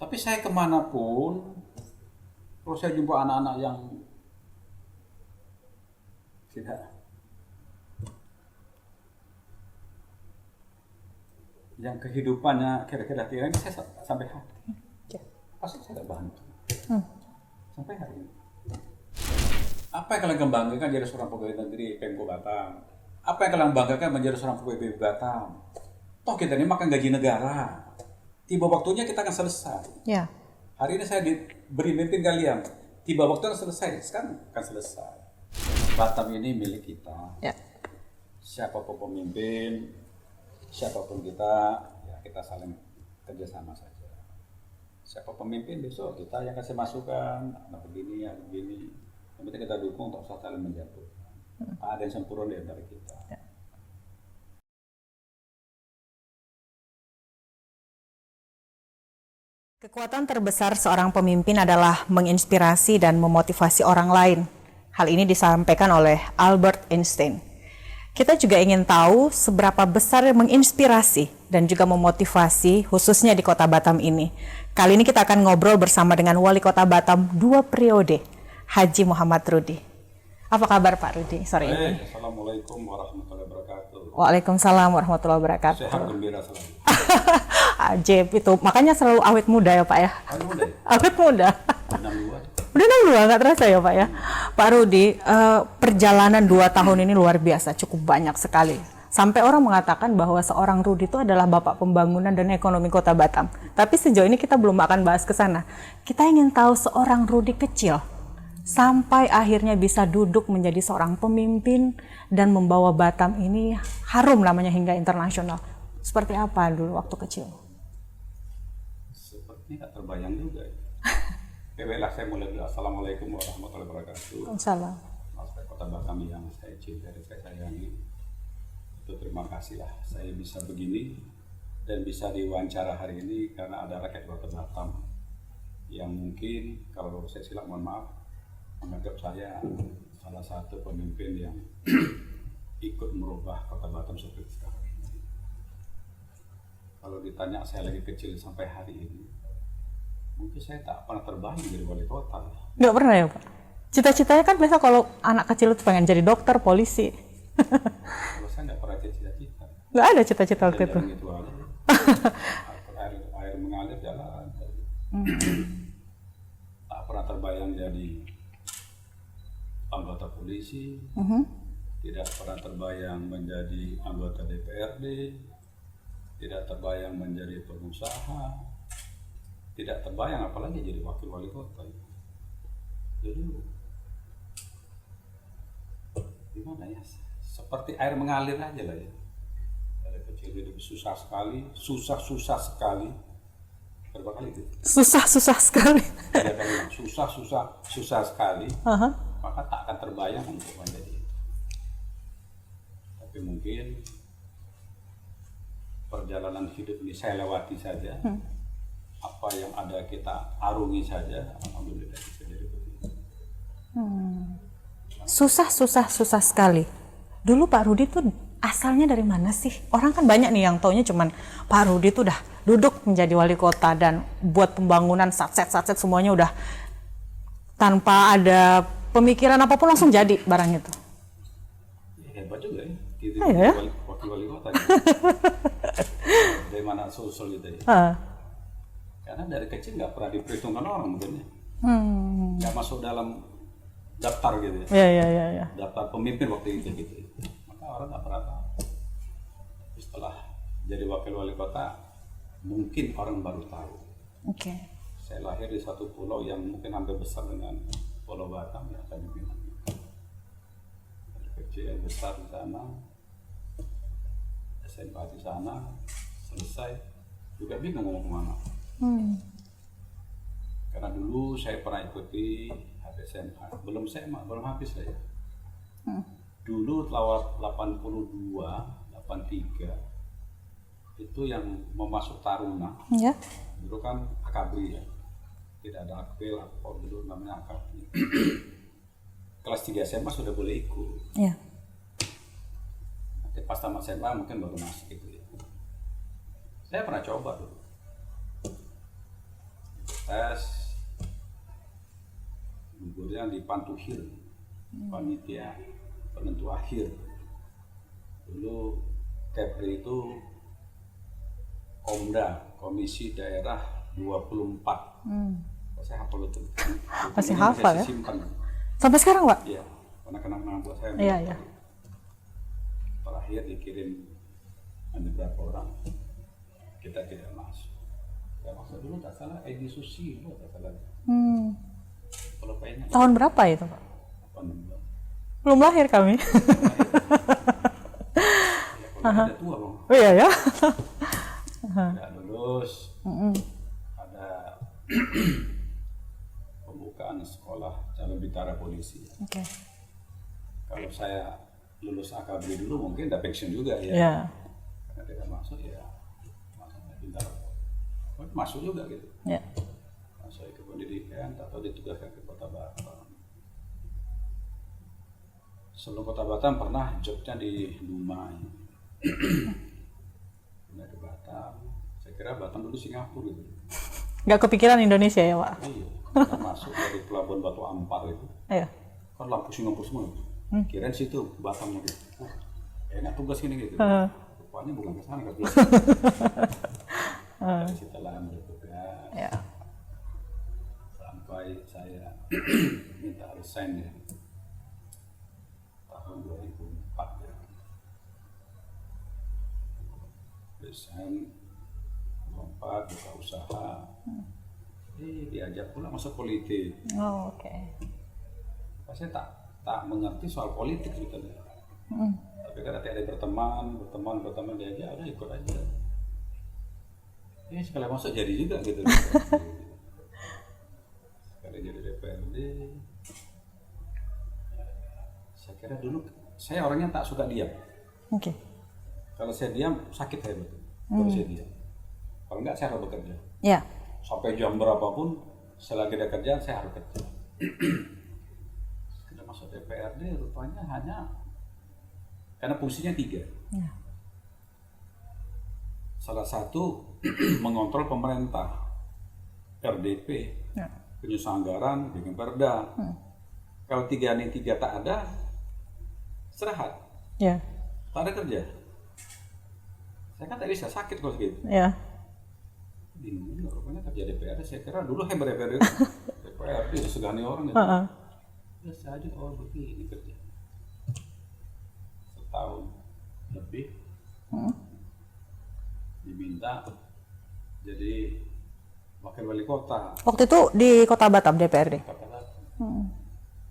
Tapi saya kemanapun, kalau saya jumpa anak-anak yang kehidupannya kira-kira ini saya sampai hati. Pasti saya bantu. Sampai hari ini. Apa yang kalian banggakan jadi seorang pegawai negeri Pemko Batam? Apa yang kalian banggakan menjadi seorang pegawai BPB Batam? Toh kita ini makan gaji negara. Tiba waktunya kita akan selesai. Ya. Hari ini saya diberi mimpin kalian. Tiba waktunya selesai, sekarang akan selesai. Batam ini milik kita. Ya. Siapapun pemimpin, siapapun kita, ya kita saling kerjasama saja. Siapa pemimpin besok kita yang kasih masukan, nah begini ya begini. Yang penting kita dukung untuk saling menjatuhkan. Ada yang sempurna di antara kita. Ya. Kekuatan terbesar seorang pemimpin adalah menginspirasi dan memotivasi orang lain. Hal ini disampaikan oleh Albert Einstein. Kita juga ingin tahu seberapa besar menginspirasi dan juga memotivasi khususnya di Kota Batam ini. Kali ini kita akan ngobrol bersama dengan Wali Kota Batam 2 periode, Haji Muhammad Rudi. Apa kabar Pak Rudi sore ini? Assalamualaikum warahmatullahi wabarakatuh. Waalaikumsalam warahmatullahi wabarakatuh. Sehat gembira selalu. Ajib itu, makanya selalu awet muda ya Pak ya? Awet muda ya? Awet muda. 62. Udah 62, nggak terasa ya Pak ya? Pak Rudi, perjalanan 2 tahun ini luar biasa, cukup banyak sekali. Sampai orang mengatakan bahwa seorang Rudi itu adalah bapak pembangunan dan ekonomi Kota Batam. Tapi sejauh ini kita belum akan bahas ke sana. Kita ingin tahu seorang Rudi kecil, sampai akhirnya bisa duduk menjadi seorang pemimpin dan membawa Batam ini harum namanya hingga internasional. Seperti apa dulu waktu kecil? Sepertinya tak terbayang juga ya. Baiklah, saya mulai dulu. Assalamualaikum warahmatullahi wabarakatuh. Waalaikumsalam. Masyarakat Kota Batam yang saya cintai dan saya sayangi, itu terima kasih lah saya bisa begini dan bisa diwawancara hari ini karena ada rakyat Kota Batam yang mungkin kalau saya silap mohon maaf menganggap saya salah satu pemimpin yang ikut merubah Kota Batam seperti sekarang. Kalau ditanya saya lagi kecil sampai hari ini, mungkin saya tak pernah terbayang jadi wali kota. Nggak pernah ya Pak? Cita-citanya kan biasa kalau anak kecil itu pengen jadi dokter, polisi. Kalau saya nggak pernah cita-cita. Nggak ada cita-cita waktu itu. Gitu aja. air mengalir jalan. Tak pernah terbayang jadi anggota polisi. Tidak pernah terbayang menjadi anggota DPRD. Tidak terbayang menjadi pengusaha. Tidak terbayang apalagi jadi wakil wali kota. Jadi gimana ya? Seperti air mengalir aja lah ya. Dari kecil hidup susah sekali. Berapa kali itu? Susah sekali. 3 kali. Susah sekali. Maka tak akan terbayang untuk menjadi itu. Tapi mungkin perjalanan hidup ini saya lewati saja. Apa yang ada kita arungi saja. Alhamdulillah bisa jadi begitu. Susah sekali. Dulu Pak Rudi tuh asalnya dari mana sih? Orang kan banyak nih yang taunya cuman Pak Rudi tuh udah duduk menjadi wali kota dan buat pembangunan satset semuanya udah tanpa ada pemikiran apapun langsung jadi barang itu. Ya, hebat juga ya. Gitu, ya? Wakil wali kota. Dari mana usul gitu ya? Karena dari kecil nggak pernah diperhitungkan orang mungkin ya. Nggak masuk dalam daftar gitu ya. Iya. Daftar pemimpin waktu itu gitu. Maka orang nggak pernah tahu. Setelah jadi wakil wali kota, mungkin orang baru tahu. Oke. Saya lahir di satu pulau yang mungkin hampir besar dengan Pulau Batam ya, Tanjung Pinang. Dari kecil besar di sana, SMP di sana, selesai juga bingung mau kemana. Karena dulu saya pernah ikuti SMA, belum SMA, belum habis saya. Dulu tahun 82, 83 itu yang mau masuk Taruna. Ya. Dulu kan akabri ya, tidak ada akpil, apa dulu namanya akabri. Kelas 3 SMA sudah boleh ikut. Ya. Nanti pas tamat SMA mungkin baru masuk gitu ya. Saya pernah coba dulu. proses gugurnya di Pantuhir, panitia penentu akhir. Dulu Kepri itu Komda, Komisi Daerah 24. Saya hafal itu. Masih hafal ya? Simpan. Sampai sekarang, Pak? Iya, karena kenang-kenang buat saya. Iya, iya. Terakhir dikirim ada berapa orang, kita tidak masuk. Ya masuk dulu tak salah Edi Susilo tak salah. Kalau pengen Tahun berapa itu, Pak? 18. Belum lahir kami. Ya, kalau ada tua loh. Oh iya ya? Tidak lulus. Ada pembukaan sekolah calon bintara polisi. Oke. Kalau saya lulus AKB dulu mungkin udah pensiun juga ya. Iya. Karena tidak masuk ya masuknya bintara. Masuk juga gitu. Iya. Masuk ke pendidikan atau ditugaskan ke Kota Batam. Sebelum Kota Batam pernah jobnya di Dumai. Pindah ke Batam. Saya kira Batam dulu Singapura gitu. Nggak kepikiran Indonesia ya, Pak? Iya. Kita masuk dari Pelabuhan Batu Ampar itu. Iya. Kan lampu Singapura semua. Kirain situ Batamnya gitu. Enak tugas ini gitu. Rupanya bukan ke sana, ke tugas. Dari situ lah bertugas. Iya. Sampai saya minta resign ya. Tahun 2004 ya. Resign 2004 buka usaha. Diajak pula masuk politik. Oh, oke. Saya tak mengerti soal politik sebetulnya. Tapi karena ada berteman diajak, udah ikut aja. Ya sekali masuk jadi juga gitu. Sekali jadi DPRD. Saya kira dulu saya orangnya tak suka diam. Oke. Kalau saya diam sakit saya betul. Kalau saya diam. Kalau enggak saya harus bekerja. Iya. Sampai jam berapapun selagi ada kerjaan saya harus kerja. Kita masuk DPRD rupanya hanya karena fungsinya 3. Iya. Salah satu mengontrol pemerintah, RDP, penyusun anggaran, bikin perda. Kalau 3 ini 3 tak ada, istirahat, Iya. tak ada kerja. Saya kan tak bisa sakit kalau segitu. Iya. Bingung juga rupanya kerja DPRD. Saya kira dulu hebat DPRD disegani orang gitu. Biasa aja, oh begini kerja. Setahun lebih diminta jadi wakil wali kota. Waktu itu di Kota Batam DPRD. Kota Batam.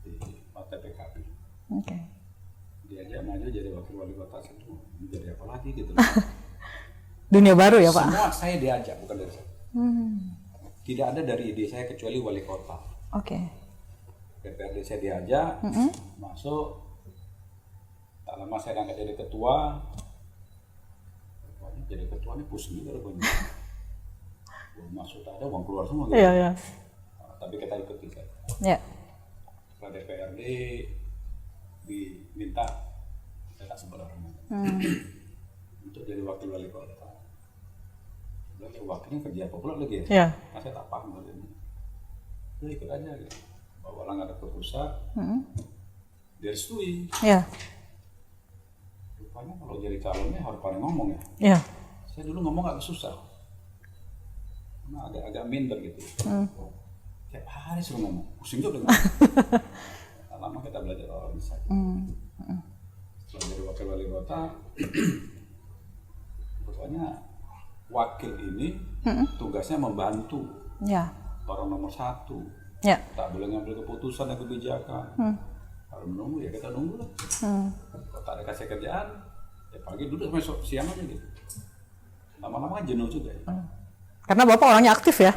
Di Partai PKB. Oke. Diajak maju jadi wakil wali kota satu. Jadi apa lagi gitu. Dunia baru ya, Pak? Semua saya diajak, bukan dari saya. Tidak ada dari ide saya kecuali wali kota. Oke. DPRD saya diajak, masuk. Tak lama saya angkat jadi ketua. Rupanya jadi ketua ini pusing juga rupanya. Uang masuk tak ada, uang keluar semua gitu. Iya, iya. Nah, tapi kita ikuti saja. Iya. Setelah DPRD diminta saya tak sebenarnya untuk jadi wakil wali kota. Lagi wakilnya kerja apa pula lagi ya? Iya. Nah, saya tak paham hal ini. Udah ikut aja gitu. Bawa lang ada ke pusat, direstui. Iya. Rupanya kalau jadi calonnya harus pandai ngomong ya. Iya. Saya dulu ngomong agak susah. Karena agak minder gitu. Tiap hari suruh ngomong, pusing juga dengan. Lama kita belajar organisasi. Setelah jadi wakil wali kota, pokoknya wakil ini tugasnya membantu Iya. orang nomor 1. Iya. Tak boleh ngambil keputusan dan kebijakan. Kalau menunggu ya kita nunggu lah. Kalau tak ada kasih kerjaan, ya pagi duduk sampai siang aja gitu. Lama-lama jenuh juga ya. Karena Bapak orangnya aktif ya?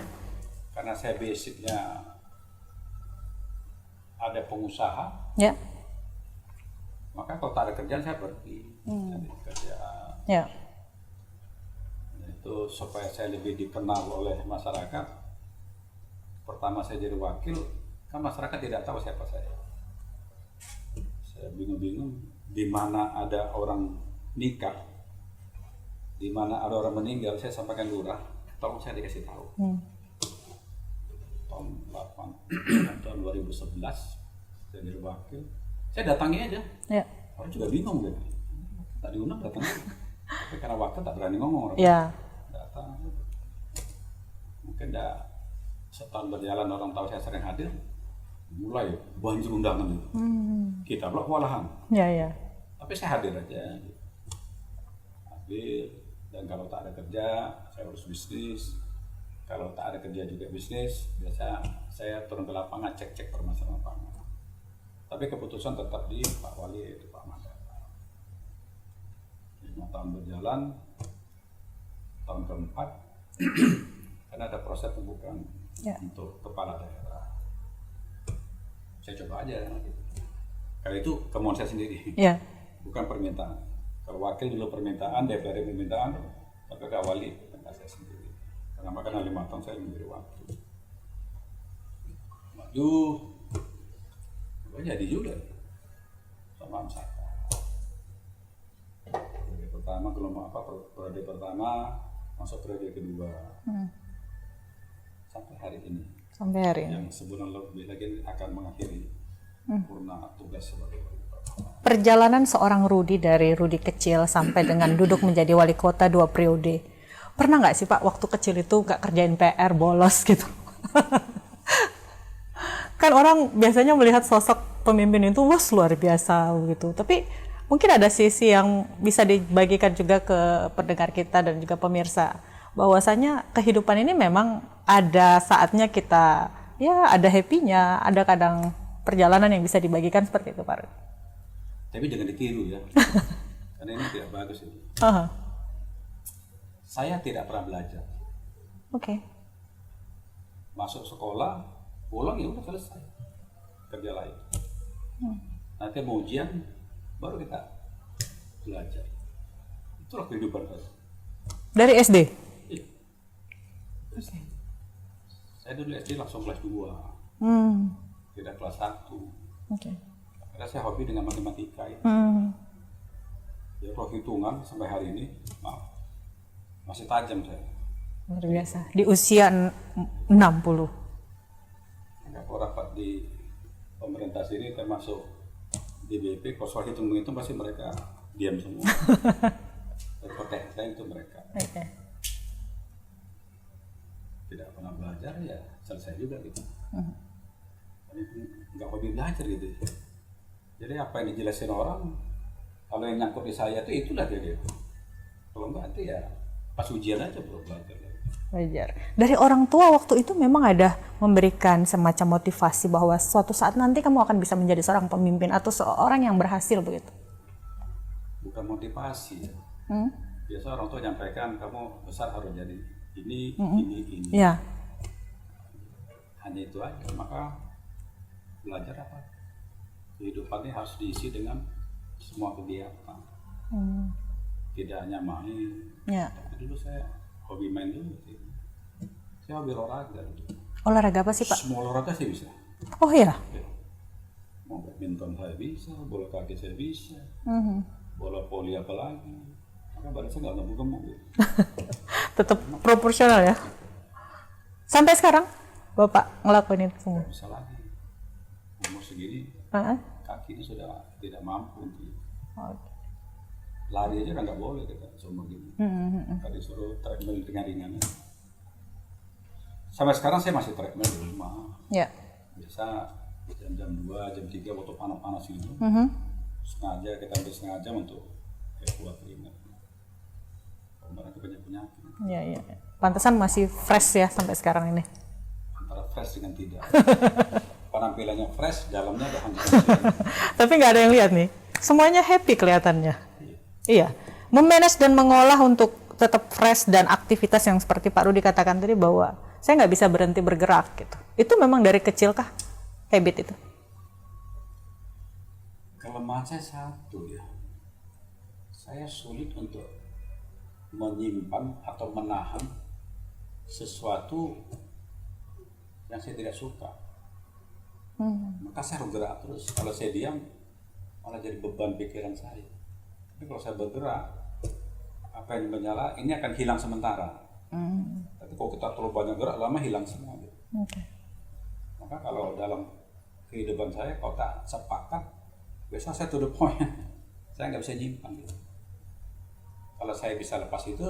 Karena saya basicnya ada pengusaha, Iya. maka kalau tak ada kerjaan saya pergi cari kerjaan. Iya. Itu supaya saya lebih dikenal oleh masyarakat. Pertama saya jadi wakil, kan masyarakat tidak tahu siapa saya. Saya bingung-bingung di mana ada orang nikah, di mana ada orang meninggal, saya sampaikan lurah, tolong saya dikasih tahu. tahun 2011 jadi wakil. Saya datangi aja. Ya. Orang juga bingung gitu. Tak diundang datang. Tapi karena wakil tak berani ngomong orang. Ya. Datang. Mungkin dah setahun berjalan orang tahu saya sering hadir. Mulai banjir undangan itu. Kita pula kewalahan. Ya, ya. Tapi saya hadir aja. Hadir. Dan kalau tak ada kerja, saya urus bisnis. Kalau tak ada kerja juga bisnis, biasa saya turun ke lapangan cek-cek permasalahan lapangan. Tapi keputusan tetap di Pak Wali, itu Pak Mandar. 5 tahun berjalan, tahun keempat, karena ada proses pembukaan untuk kepala daerah. Saya coba aja. Karena itu kemauan saya sendiri, bukan permintaan. Kalau wakil dulu permintaan, DPR permintaan, tapi Pak Wali permintaan saya sendiri. Karena makanya 5 tahun saya menjadi wakil. Maju, jadi juga sama Amsaka. Periode pertama periode pertama masuk periode kedua sampai hari ini. Sampai hari ini. Yang sebulan lebih lagi akan mengakhiri purna tugas sebagai wali kota. Perjalanan seorang Rudi dari Rudi kecil sampai dengan duduk menjadi wali kota 2 periode. Pernah nggak sih Pak waktu kecil itu nggak kerjain PR, bolos gitu? Kan orang biasanya melihat sosok pemimpin itu wah luar biasa gitu. Tapi mungkin ada sisi yang bisa dibagikan juga ke pendengar kita dan juga pemirsa. Bahwasanya kehidupan ini memang ada saatnya kita ya ada happy-nya, ada kadang perjalanan yang bisa dibagikan seperti itu Pak. Tapi jangan ditiru ya. Karena ini tidak bagus ini. Saya tidak pernah belajar. Oke. Masuk sekolah, pulang ya udah selesai. Kerja lain. Nanti mau ujian, baru kita belajar. Itulah kehidupan saya. Dari SD? Iya. Saya dulu SD langsung kelas 2. Tidak kelas 1. Oke. Karena saya hobi dengan matematika ya. Ya kalau hitungan sampai hari ini, maaf, masih tajam saya. Luar biasa. Di usia 60. Enggak rapat di pemerintah sini termasuk DBP, kalau soal hitung-hitung pasti mereka diam semua. Terkotek saya itu mereka. Okay. Tidak pernah belajar ya selesai juga gitu. Enggak hobi belajar gitu. Jadi apa yang dijelasin orang, kalau yang nyangkut di saya itu itulah dia. Kalau enggak itu ya pas ujian aja belum belajar. Wajar. Dari orang tua waktu itu memang ada memberikan semacam motivasi bahwa suatu saat nanti kamu akan bisa menjadi seorang pemimpin atau seorang yang berhasil begitu. Bukan motivasi ya. Biasa orang tua nyampaikan kamu besar harus jadi ini. Ya. Hanya itu aja. Maka belajar apa? Kehidupan ini harus diisi dengan semua kegiatan. Tidak hanya main. Ya. Tapi dulu saya hobi main dulu. Saya hobi olahraga. Olahraga apa sih Pak? Semua olahraga saya bisa. Oh iya? Ya. Mau badminton saya bisa, bola kaki saya bisa, bola voli apa lagi. Maka badan saya nggak gemuk-gemuk. Gitu. Tetap proporsional ya? Sampai sekarang Bapak ngelakuin itu semua? Nggak bisa lagi. Umur segini, kaki ini sudah tidak mampu. Lari aja udah nggak boleh kita seumur gini. Tadi suruh treadmill ringan-ringan. Sampai sekarang saya masih treadmill di rumah. Ya. Biasa jam 2, jam 3 waktu panas-panas itu. Sengaja kita ambil setengah jam untuk buat keringat. Karena banyak penyakit. Iya. Pantesan masih fresh ya sampai sekarang ini. Antara fresh dengan tidak. Penampilannya fresh, dalamnya ada hancur. Tapi nggak ada yang lihat nih. Semuanya happy kelihatannya. Iya. Memanage dan mengolah untuk tetap fresh dan aktivitas yang seperti Pak Rudi katakan tadi bahwa saya nggak bisa berhenti bergerak gitu. Itu memang dari kecil kah habit itu? Kelemahan saya satu ya. Saya sulit untuk menyimpan atau menahan sesuatu yang saya tidak suka. Maka saya harus gerak terus. Kalau saya diam, malah jadi beban pikiran saya. Tapi kalau saya bergerak, apa yang menyala ini akan hilang sementara. Tapi kalau kita terlalu banyak gerak, lama hilang semua. Gitu. Okay. Maka Maka kalau dalam kehidupan saya, kalau tak sepakat, biasa saya to the point. Saya nggak bisa nyimpan gitu. Kalau saya bisa lepas itu,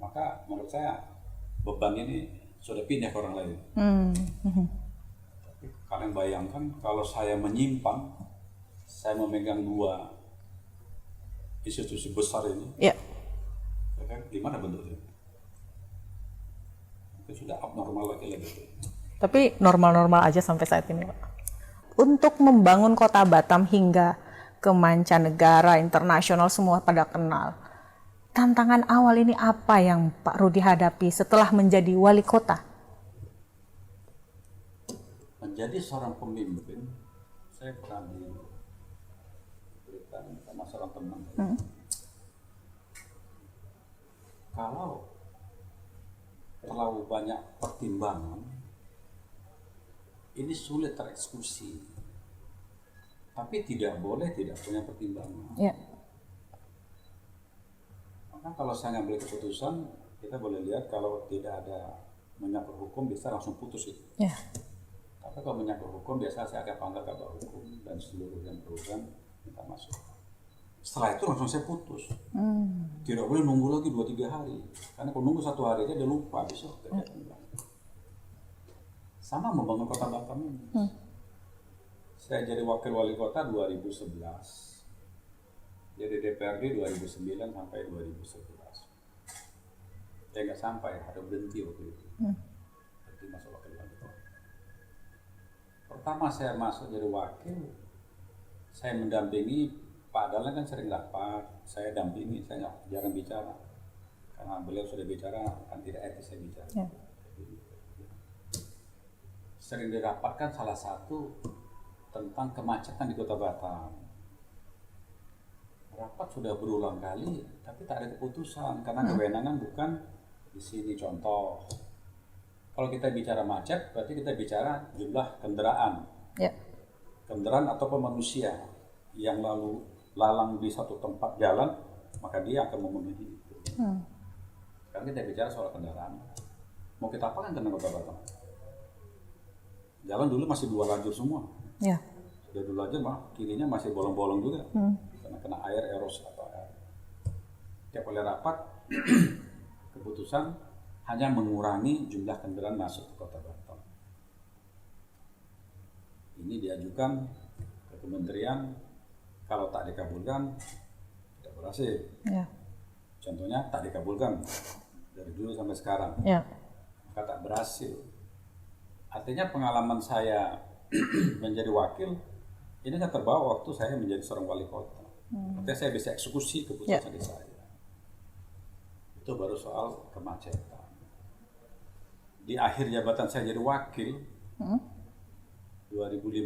maka menurut saya beban ini sudah pindah ke orang lain. Tapi kalian bayangkan kalau saya menyimpan, saya memegang dua institusi besar ini, Ya. gimana bentuknya? Itu sudah abnormal lagi. Tapi normal-normal aja sampai saat ini, Pak. Untuk membangun kota Batam hingga ke mancanegara, internasional, semua pada kenal. Tantangan awal ini apa yang Pak Rudi hadapi setelah menjadi wali kota? Menjadi seorang pemimpin, saya pernah diberikan sama seorang teman. Kalau terlalu banyak pertimbangan, ini sulit tereksekusi. Tapi tidak boleh tidak punya pertimbangan. Ya. Maka kalau saya ngambil keputusan, kita boleh lihat kalau tidak ada menyangkut hukum bisa langsung putus itu. Ya. Tapi kalau menyangkut hukum, biasa saya akan panggil kabar hukum dan seluruh yang berurusan minta masuk. Setelah itu langsung saya putus. Tidak boleh nunggu lagi 2-3 hari. Karena kalau nunggu 1 hari dia lupa besok. Sama membangun kota Batam ini. Saya jadi wakil wali kota 2011. Jadi DPRD 2009 sampai 2011. Saya nggak sampai, ada berhenti waktu itu. Berhenti masuk wakil wali kota. Pertama saya masuk jadi wakil, saya mendampingi Pak Dahlan kan sering rapat, saya dampingi, saya jarang bicara. Karena beliau sudah bicara, kan tidak etis saya bicara. Ya. Sering dirapatkan salah satu tentang kemacetan di kota Batam. Rapat sudah berulang kali, tapi tak ada keputusan karena kewenangan bukan di sini. Contoh, kalau kita bicara macet, berarti kita bicara jumlah kendaraan, Ya. kendaraan ataupun manusia yang lalu lalang di satu tempat jalan, maka dia akan memenuhi itu. Sekarang kita bicara soal kendaraan. Mau kita apakan tentang kota Batam? Jalan dulu masih 2 lajur semua. Ya. Sudah 2 lajur, kirinya masih bolong-bolong juga. Karena kena air, eros atau air. Tiap oleh rapat, keputusan hanya mengurangi jumlah kendaraan masuk ke kota Batam. Ini diajukan ke kementerian, kalau tak dikabulkan, tidak berhasil. Ya. Contohnya tak dikabulkan dari dulu sampai sekarang, Ya. maka tak berhasil. Artinya pengalaman saya menjadi wakil ini kan terbawa waktu saya menjadi seorang wali kota. Artinya saya bisa eksekusi keputusan di saya. Itu baru soal kemacetan. Di akhir jabatan saya jadi wakil 2015,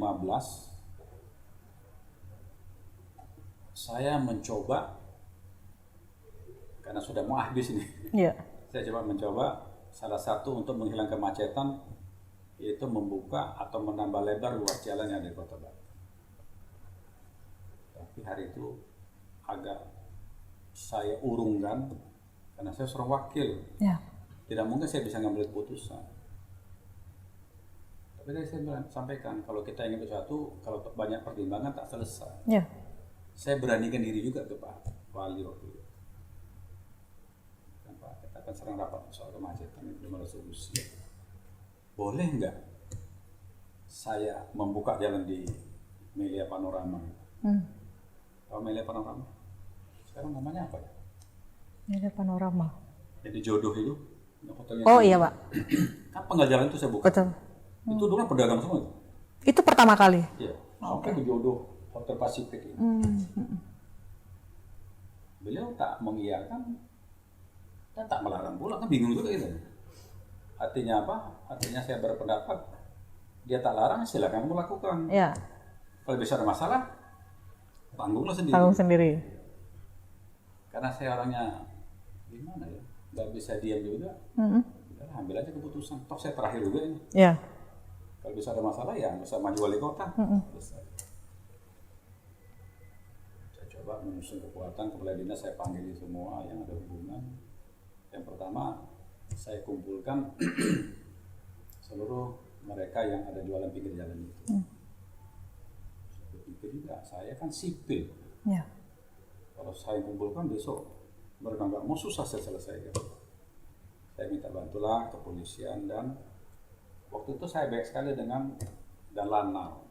saya mencoba, karena sudah mau habis ini, saya mencoba salah satu untuk menghilangkan kemacetan, yaitu membuka atau menambah lebar ruas jalan yang ada di kota Batam. Tapi hari itu agak saya urungkan karena saya seorang wakil. Ya. Tidak mungkin saya bisa ngambil keputusan. Tapi tadi saya sampaikan, kalau kita ingin sesuatu, kalau banyak pertimbangan tak selesai. Ya. Saya beranikan diri juga ke Pak Wali waktu itu. Dan Pak, kita akan sering rapat soal kemacetan, belum ada solusi. Boleh nggak saya membuka jalan di Melia Panorama? Tahu Melia Panorama? Sekarang namanya apa ya? Melia Panorama. Jadi jodoh itu. Oh iya Pak. Apa nggak jalan itu saya buka? Betul. Itu dulu pedagang semua. Itu pertama kali? Iya. Sampai ke jodoh Hotel Pasifik ini. Beliau tak mengiyakan dan tak melarang pula, kan bingung juga gitu. Artinya apa? Artinya saya berpendapat dia tak larang, silakan kamu lakukan. Ya. Kalau bisa ada masalah, tanggunglah sendiri. Tanggung sendiri. Karena saya orangnya gimana ya, nggak bisa diam juga. Udah, ambil aja keputusan. Toh saya terakhir juga ini. Ya. Kalau bisa ada masalah ya nggak usah maju wali kota. Selesai. Saya coba menyusun kekuatan, kepala dinas saya panggil semua yang ada hubungan. Yang pertama, saya kumpulkan seluruh mereka yang ada jualan pinggir jalan itu. Itu juga, saya kan sipil. Ya. Kalau saya kumpulkan besok mereka nggak mau, susah saya selesaikan. Saya minta bantulah kepolisian, dan waktu itu saya baik sekali dengan dan Lanal.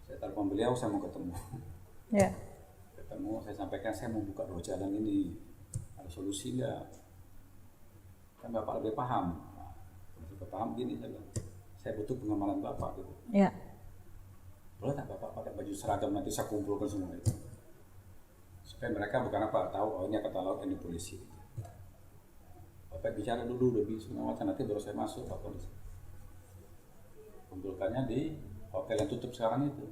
Saya telepon beliau, saya mau ketemu. Ya. Ketemu, saya sampaikan saya mau buka 2 jalan ini, ada solusi nggak? Kan Bapak lebih paham. Lebih paham gini, saya butuh pengamanan Bapak gitu. Ya. Boleh tak Bapak pakai baju seragam, nanti saya kumpulkan semua itu. Supaya mereka bukan apa, tahu oh ini angkatan laut, ini polisi. Bapak bicara dulu, lebih semua macam, nanti baru saya masuk Pak Polisi. Kumpulkannya di hotel yang tutup sekarang itu.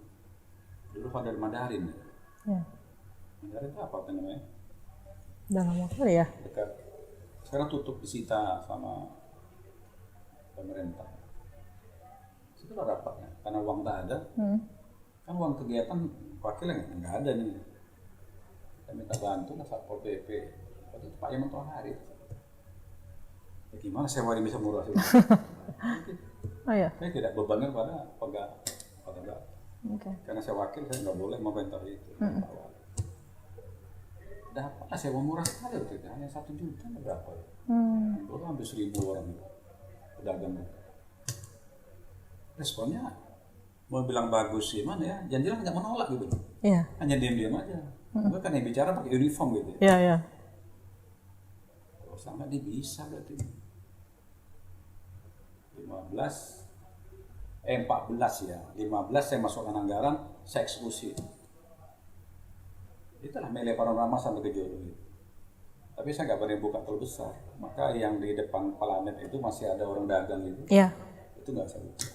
Dulu Hotel Mandarin. Ya. Mandarin itu apa namanya? Dalam waktu ya. Dekat. Sekarang tutup, disita sama pemerintah. Situ lah rapatnya, karena uang tak ada. Kan uang kegiatan wakil nggak ada nih. Saya minta bantu lah Satpol PP. Waktu itu Pak Yaman Tohari. Ya gimana saya wari bisa murah sih? Oh ya. Saya tidak bebankan pada pegawai. Oke. Karena saya wakil, saya nggak boleh memerintah itu. Dapatlah sewa murah sekali waktu itu, hanya 1 juta berapa ya? Itu hampir 1.000 orang pedagang. Responnya mau bilang bagus sih, mana ya? Jangan nggak menolak gitu. Iya. Hanya diam-diam aja. Gue kan yang bicara pakai uniform gitu. Iya, iya. Oh, sama dia bisa berarti. 14 ya. 15 saya masukkan anggaran, saya eksekusi. Itulah Mele Panorama sampai ke Joro itu. Tapi saya nggak berani buka terlalu besar. Maka yang di depan Palamet itu masih ada orang dagang gitu. Iya. Itu nggak saya buka.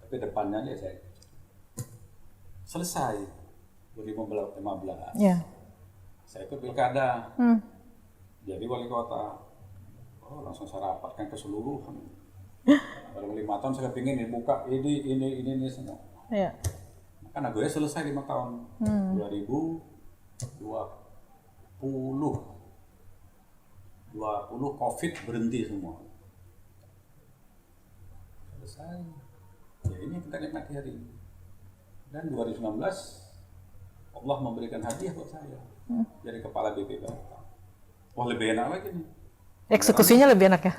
Tapi depannya aja saya selesai 2015. Iya. Saya ikut pilkada. Jadi wali kota. Oh, langsung saya rapatkan keseluruhan. Dalam 5 tahun saya pingin dibuka ini semua. Iya. Kan agaknya selesai 5 tahun. 2020 COVID berhenti semua. Selesai. Ya ini kita nikmati hari ini. Dan 2019 Allah memberikan hadiah buat saya. Jadi kepala BP Batam. Wah, lebih enak lagi nih. Eksekusinya lebih enak ya?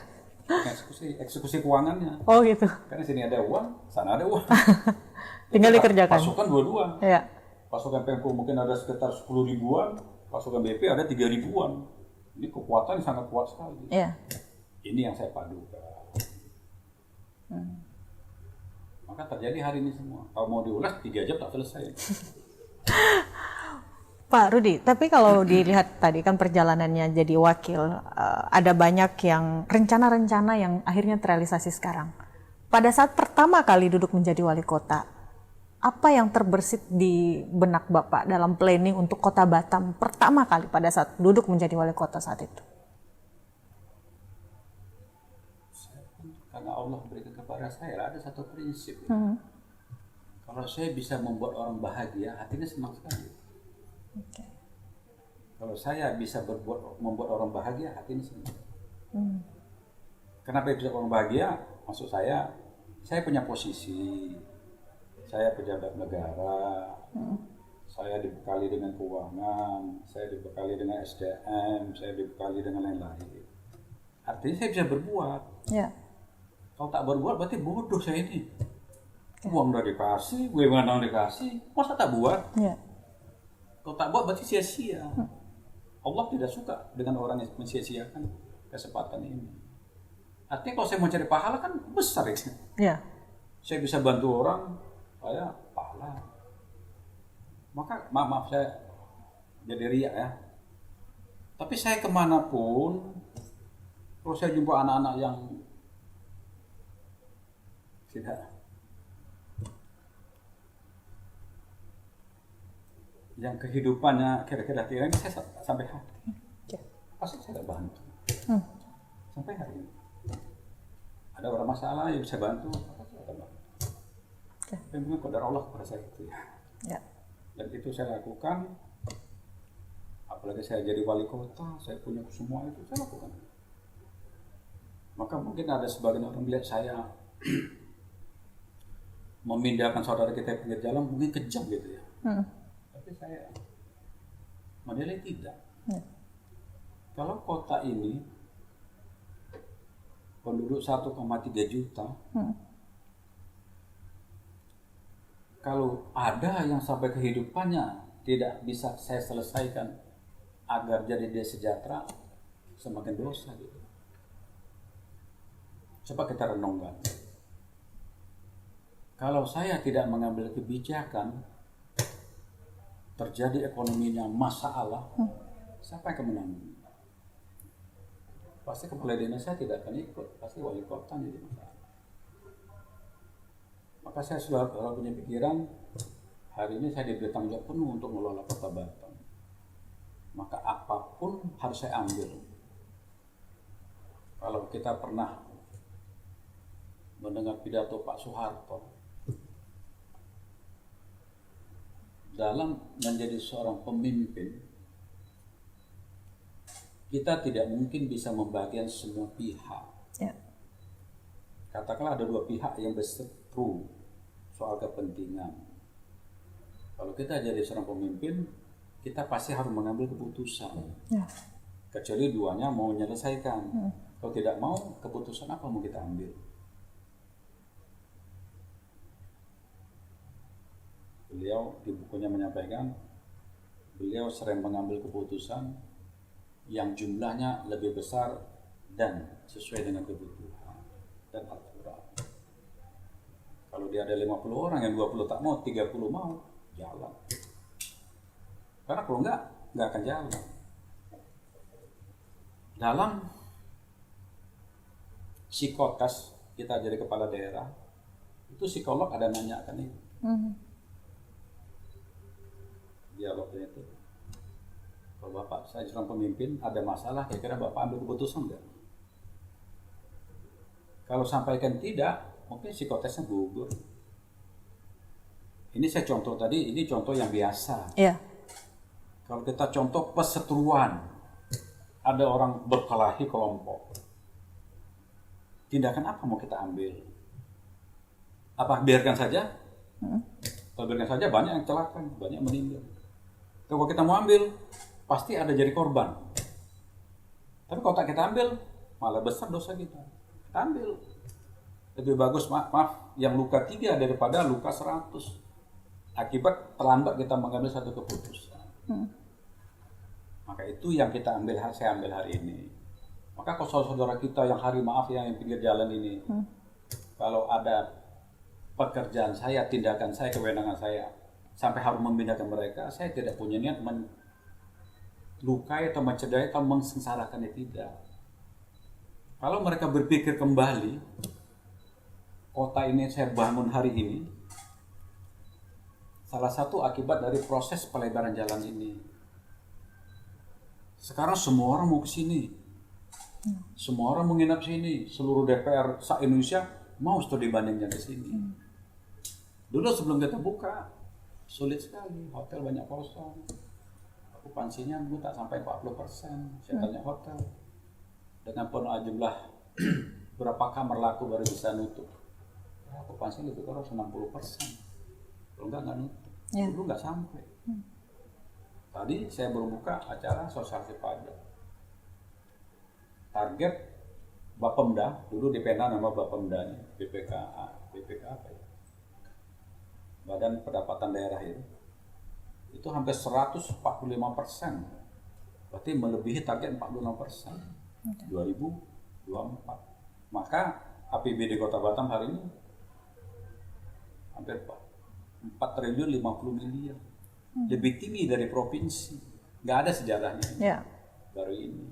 Eksekusi keuangannya. Oh gitu. Karena sini ada uang, sana ada uang. Tinggal dikerjakan. Pasukan dua-dua. Iya. Pasukan Pemko mungkin ada sekitar 10 ribuan, pasukan BP ada 3 ribuan. Ini kekuatan yang sangat kuat sekali. Iya. Ini yang saya padukan. Maka terjadi hari ini semua. Kalau mau diulas 3 jam tak selesai. Pak Rudi, tapi kalau dilihat tadi kan perjalanannya jadi wakil, ada banyak yang rencana-rencana yang akhirnya terrealisasi sekarang. Pada saat pertama kali duduk menjadi wali kota, apa yang terbersit di benak Bapak dalam planning untuk Kota Batam pertama kali pada saat duduk menjadi wali kota saat itu? Karena Allah berikan kepada saya ada satu prinsip. Kalau saya bisa membuat orang bahagia, hatinya senang sekali. Okay. Kalau saya bisa membuat orang bahagia, hatinya senang. Kenapa bisa orang bahagia? Maksud saya punya posisi, saya pejabat negara, saya dibekali dengan keuangan, saya dibekali dengan SDM, saya dibekali dengan lain-lain. Artinya saya bisa berbuat. Yeah. Kalau tak berbuat berarti bodoh saya ini. Uang udah dikasih, gue nggak dikasih, masa tak buat? Yeah. Kalau tak buat berarti sia-sia. Allah tidak suka dengan orang yang mensia-siakan kesempatan ini. Artinya kalau saya mau cari pahala kan besar itu. Yeah. Saya bisa bantu orang, saya pahala. Maka maaf saya jadi riak ya. Tapi saya kemanapun, kalau saya jumpa anak-anak yang tidak, yang kehidupannya kira-kira ini saya sampai hati. Pasti saya bantu. Sampai hari ini. Ada orang masalah yang saya bantu, pasti saya bantu. Memang qadar Allah kepada saya itu ya. Yeah. Dan itu saya lakukan. Apalagi saya jadi wali kota, saya punya semua itu saya lakukan. Maka mungkin ada sebagian orang melihat saya memindahkan saudara kita pinggir jalan mungkin kejam gitu ya. Tapi saya menilai tidak. Kalau kota ini penduduk 1,3 juta, kalau ada yang sampai kehidupannya tidak bisa saya selesaikan agar jadi dia sejahtera, semakin dosa gitu. Coba kita renungkan. Kalau saya tidak mengambil kebijakan, terjadi ekonominya masalah, siapa yang akan menanggung? Pasti kepala dinas saya tidak akan ikut, pasti wali kota jadi masalah. Maka saya sudah punya pikiran, hari ini saya diberi tanggung jawab penuh untuk mengelola kota Batam. Maka apapun harus saya ambil. Kalau kita pernah mendengar pidato Pak Soeharto, dalam menjadi seorang pemimpin, kita tidak mungkin bisa membagikan semua pihak. Ya. Katakanlah ada dua pihak yang berseteru soal kepentingan. Kalau kita jadi seorang pemimpin, kita pasti harus mengambil keputusan. Ya. Kecuali duanya mau menyelesaikan. Kalau tidak mau, keputusan apa mau kita ambil? Beliau di bukunya menyampaikan, beliau sering mengambil keputusan yang jumlahnya lebih besar dan sesuai dengan kebutuhan dan aturan. Kalau dia ada 50 orang, yang 20 tak mau, 30 mau, jalan. Karena kalau enggak akan jalan. Dalam psikotes kita jadi kepala daerah, itu psikolog ada nanya kan ini. Dialognya itu, kalau Bapak saya seorang pemimpin ada masalah, kira-kira Bapak ambil keputusan enggak? Kalau sampaikan tidak, mungkin psikotesnya gugur. Ini saya contoh tadi, ini contoh yang biasa. Iya. Kalau kita contoh perseteruan, ada orang berkelahi kelompok, tindakan apa mau kita ambil? Apa biarkan saja? Kalau biarkan saja banyak yang celaka, banyak meninggal. Kalau kita mau ambil, pasti ada jadi korban. Tapi kalau tak kita ambil, malah besar dosa kita. Kita ambil. Lebih bagus, maaf, yang luka 3 daripada luka 100. Akibat terlambat kita mengambil satu keputusan. Maka itu yang saya ambil hari ini. Maka kalau saudara kita yang yang pinggir jalan ini, kalau ada pekerjaan saya, tindakan saya, kewenangan saya, sampai harus memindahkan mereka, saya tidak punya niat melukai atau mencederai atau mengsengsarakannya, tidak. Kalau mereka berpikir kembali, kota ini saya bangun hari ini, salah satu akibat dari proses pelebaran jalan ini. Sekarang semua orang mau ke sini, semua orang menginap sini, seluruh DPR se-Indonesia mau studi bandingnya ke sini. Dulu sebelum kita buka, sulit sekali, hotel banyak kosong, okupansinya mungkin tak sampai 40%. Saya tanya hotel, dengan penuh jumlah berapa kamar laku baru bisa nutup. Okupansi lebih kurang 60%. Kalau enggak nutup. Dulu enggak sampai. Tadi saya baru buka acara sosialisasi pajak. Target Bapemda, dulu dipena nama Bapemdanya, BPK apa ya? Badan Pendapatan Daerah itu hampir 145%. Berarti melebihi target 46%. 2024. Maka APBD Kota Batam hari ini hampir 4 triliun 50 miliar. Lebih tinggi dari provinsi. Nggak ada sejarahnya. Baru ini.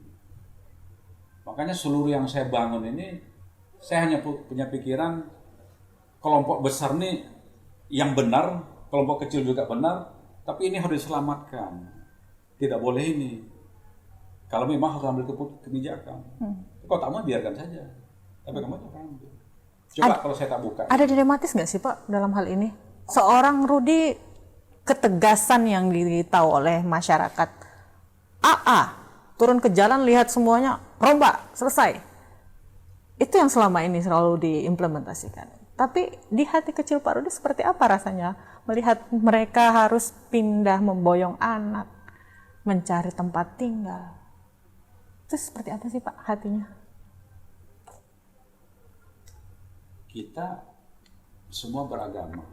Makanya seluruh yang saya bangun ini, saya hanya punya pikiran kelompok besar nih yang benar, kelompok kecil juga benar, tapi ini harus diselamatkan. Tidak boleh ini. Kalau memang harus ambil kebijakan. Kalau tak mau biarkan saja. Tapi kamu jangan ambil. Coba kalau saya tak buka. Ada dilematis nggak sih Pak dalam hal ini? Seorang Rudi, ketegasan yang ditahu oleh masyarakat, AA turun ke jalan lihat semuanya rombak selesai, Itu yang selama ini selalu diimplementasikan. Tapi di hati kecil Pak Rudi seperti apa rasanya melihat mereka harus pindah memboyong anak, mencari tempat tinggal? Itu seperti apa sih Pak hatinya? Kita semua beragama.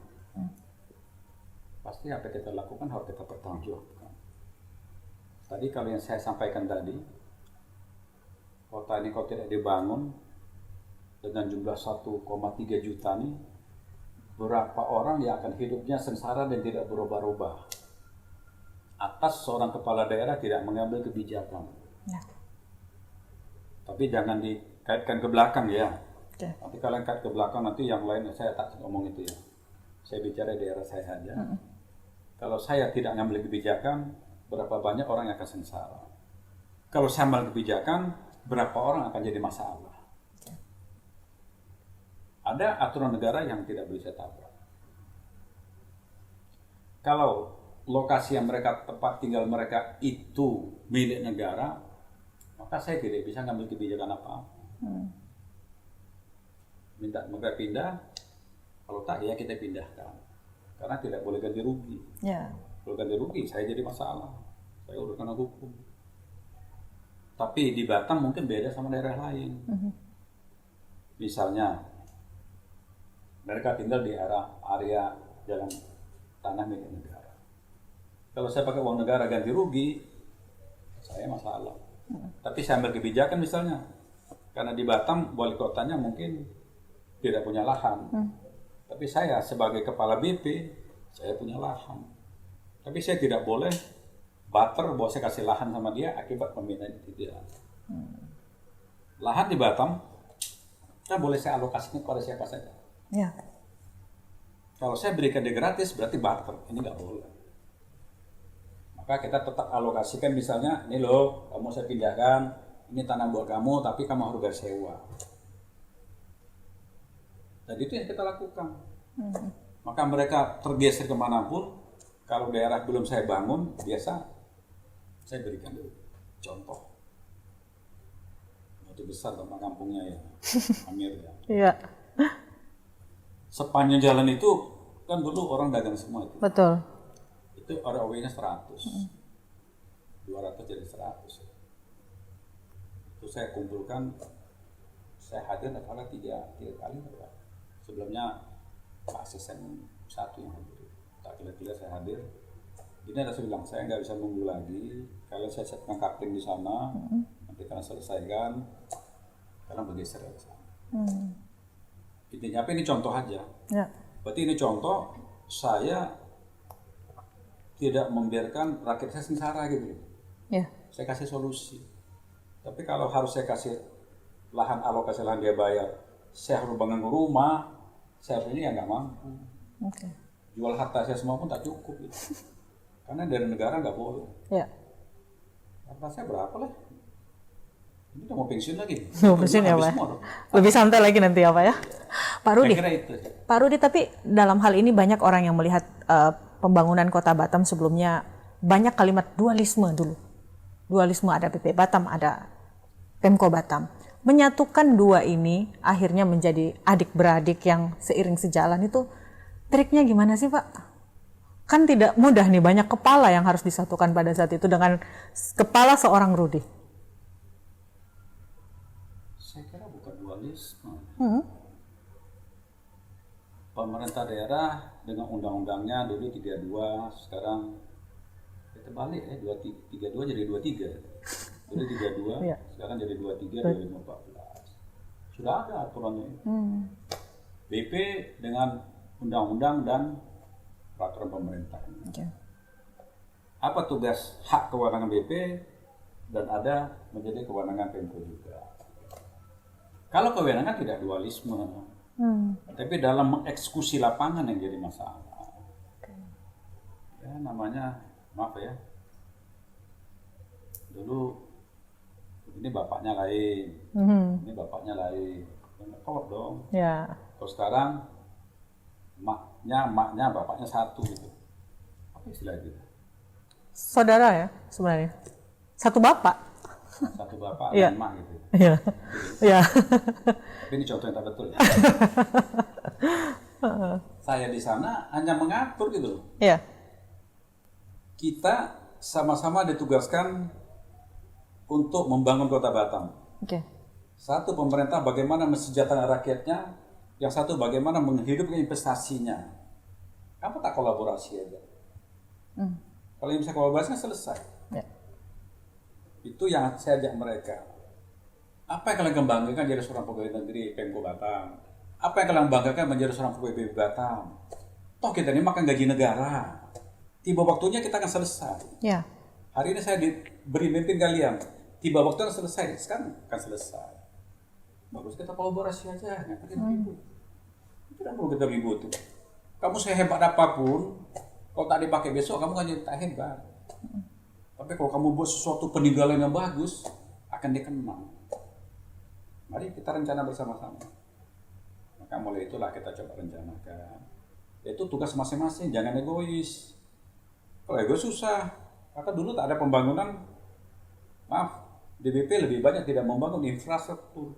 Pasti apa yang kita lakukan harus kita pertanggungjawabkan. Tadi kalau yang saya sampaikan tadi, kota ini kalau tidak dibangun dengan jumlah 1,3 juta nih, berapa orang yang akan hidupnya sengsara dan tidak berubah-ubah atas seorang kepala daerah tidak mengambil kebijakan. Ya. Tapi jangan dikaitkan ke belakang ya. Okay. Nanti kalian kait ke belakang, nanti yang lain saya tak ngomong itu ya. Saya bicara daerah saya saja. Kalau saya tidak ngambil kebijakan, berapa banyak orang yang akan sengsara. Kalau saya ambil kebijakan, berapa orang akan jadi masalah. Ada aturan negara yang tidak bisa tabrak. Kalau lokasi yang mereka, tempat tinggal mereka itu milik negara, maka saya tidak bisa ngambil kebijakan apa-apa. Minta mereka pindah, kalau tak ya kita pindahkan. Karena tidak boleh ganti rugi. Ya. Kalau ganti rugi, saya jadi masalah. Saya udah kena hukum. Tapi di Batam mungkin beda sama daerah lain. Misalnya, mereka tinggal di area jalan tanah milik negara. Kalau saya pakai uang negara ganti rugi, saya masalah. Tapi saya ambil kebijakan misalnya, karena di Batam wali kotanya mungkin tidak punya lahan. Tapi saya sebagai kepala BP, saya punya lahan. Tapi saya tidak boleh barter bahwa saya kasih lahan sama dia akibat pemindahan itu tidak. Lahan di Batam, kan boleh saya alokasikan kepada siapa saja. Ya. Kalau saya berikan dia gratis, berarti barter. Ini nggak boleh. Maka kita tetap alokasikan misalnya, ini loh, kamu saya pindahkan, ini tanah buat kamu, tapi kamu harus bayar sewa. Dan itu yang kita lakukan. Maka mereka tergeser kemanapun, kalau daerah belum saya bangun, biasa saya berikan dulu contoh. Itu besar tempat kampungnya ya, Amir ya. Iya. Sepanjang jalan itu, kan dulu orang dagang semua itu. Betul. Itu ROW-nya 100. 200 jadi 100. Itu saya kumpulkan, saya hadir ada tiga kali. Sebelumnya Pak Asisten satu yang hadir. Tak kira-kira saya hadir. Ini ada saya bilang, saya nggak bisa nunggu lagi. Kalau saya setkan kapling di sana, nanti kalian selesaikan, kalian bergeser ke sana. Intinya apa, ini contoh aja. Ya. Berarti ini contoh, saya tidak membiarkan rakyat saya sengsara gitu. Ya. Saya kasih solusi. Tapi kalau harus saya kasih lahan, alokasi lahan dia bayar, saya harus bangun rumah, saya ini ya nggak mampu. Oke. Jual harta saya semua pun tak cukup gitu. Karena dari negara nggak boleh. Ya. Harta saya berapa lah? Ini udah mau pensiun lagi. Mau pensiun ya Pak? Lebih santai lagi nanti ya Pak ya? Pak Rudi, Saya kira itu. Pak Rudi, tapi dalam hal ini banyak orang yang melihat pembangunan kota Batam sebelumnya banyak kalimat dualisme dulu. Dualisme, ada PP Batam, ada Pemko Batam. Menyatukan dua ini akhirnya menjadi adik-beradik yang seiring sejalan, itu triknya gimana sih Pak? Kan tidak mudah nih, banyak kepala yang harus disatukan pada saat itu dengan kepala seorang Rudi. Saya kira bukan dualisme. Pemerintah daerah dengan undang-undangnya dulu 32, sekarang kita balik ya, 32 jadi 23. Dulu 32, sekarang jadi 23, 2014. Sudah ada aturannya. BP dengan undang-undang dan peraturan pemerintah. Okay. Apa tugas hak kewenangan BP dan ada menjadi kewenangan Pemko juga. Kalau kewenangan tidak dualisme, tapi dalam mengeksekusi lapangan yang jadi masalah. Ya namanya, maaf ya, dulu ini bapaknya lain, ini bapaknya lain, kolot dong. Ya. Kalau sekarang maknya, bapaknya satu gitu. Apa istilah itu? Saudara ya sebenarnya. Satu bapak. Satu bapak Iya. dan mak gitu. Iya. Iya. Tapi ini contoh yang tak betul ya. Saya di sana hanya mengatur gitu loh. Ya. Kita sama-sama ditugaskan untuk membangun kota Batam. Oke. Satu, pemerintah bagaimana mensejahterakan rakyatnya. Yang satu, bagaimana menghidupkan investasinya. Kamu tak kolaborasi aja. Kalau yang bisa kolaborasi kan selesai. Ya. Itu yang saya ajak mereka. Apa yang kalian banggakan jadi seorang pegawai negeri Pemko Batam? Apa yang kalian banggakan menjadi seorang pegawai BPB Batam? Toh kita ini makan gaji negara. Tiba waktunya kita akan selesai. Ya. Hari ini saya diberi mimpin kalian. Tiba waktunya selesai. Sekarang akan selesai. Bagus kita kolaborasi aja. Ngapain ribut? Tidak perlu kita ribut. Kamu sehebat apapun, kalau tak dipakai besok, kamu kan jadi tak hebat. Tapi kalau kamu buat sesuatu peninggalan yang bagus, akan dikenang. Mari kita rencana bersama-sama. Maka mulai itulah kita coba rencanakan. Itu tugas masing-masing, jangan egois. Kalau egois susah. Karena dulu tak ada pembangunan, maaf, DBP lebih banyak tidak membangun infrastruktur.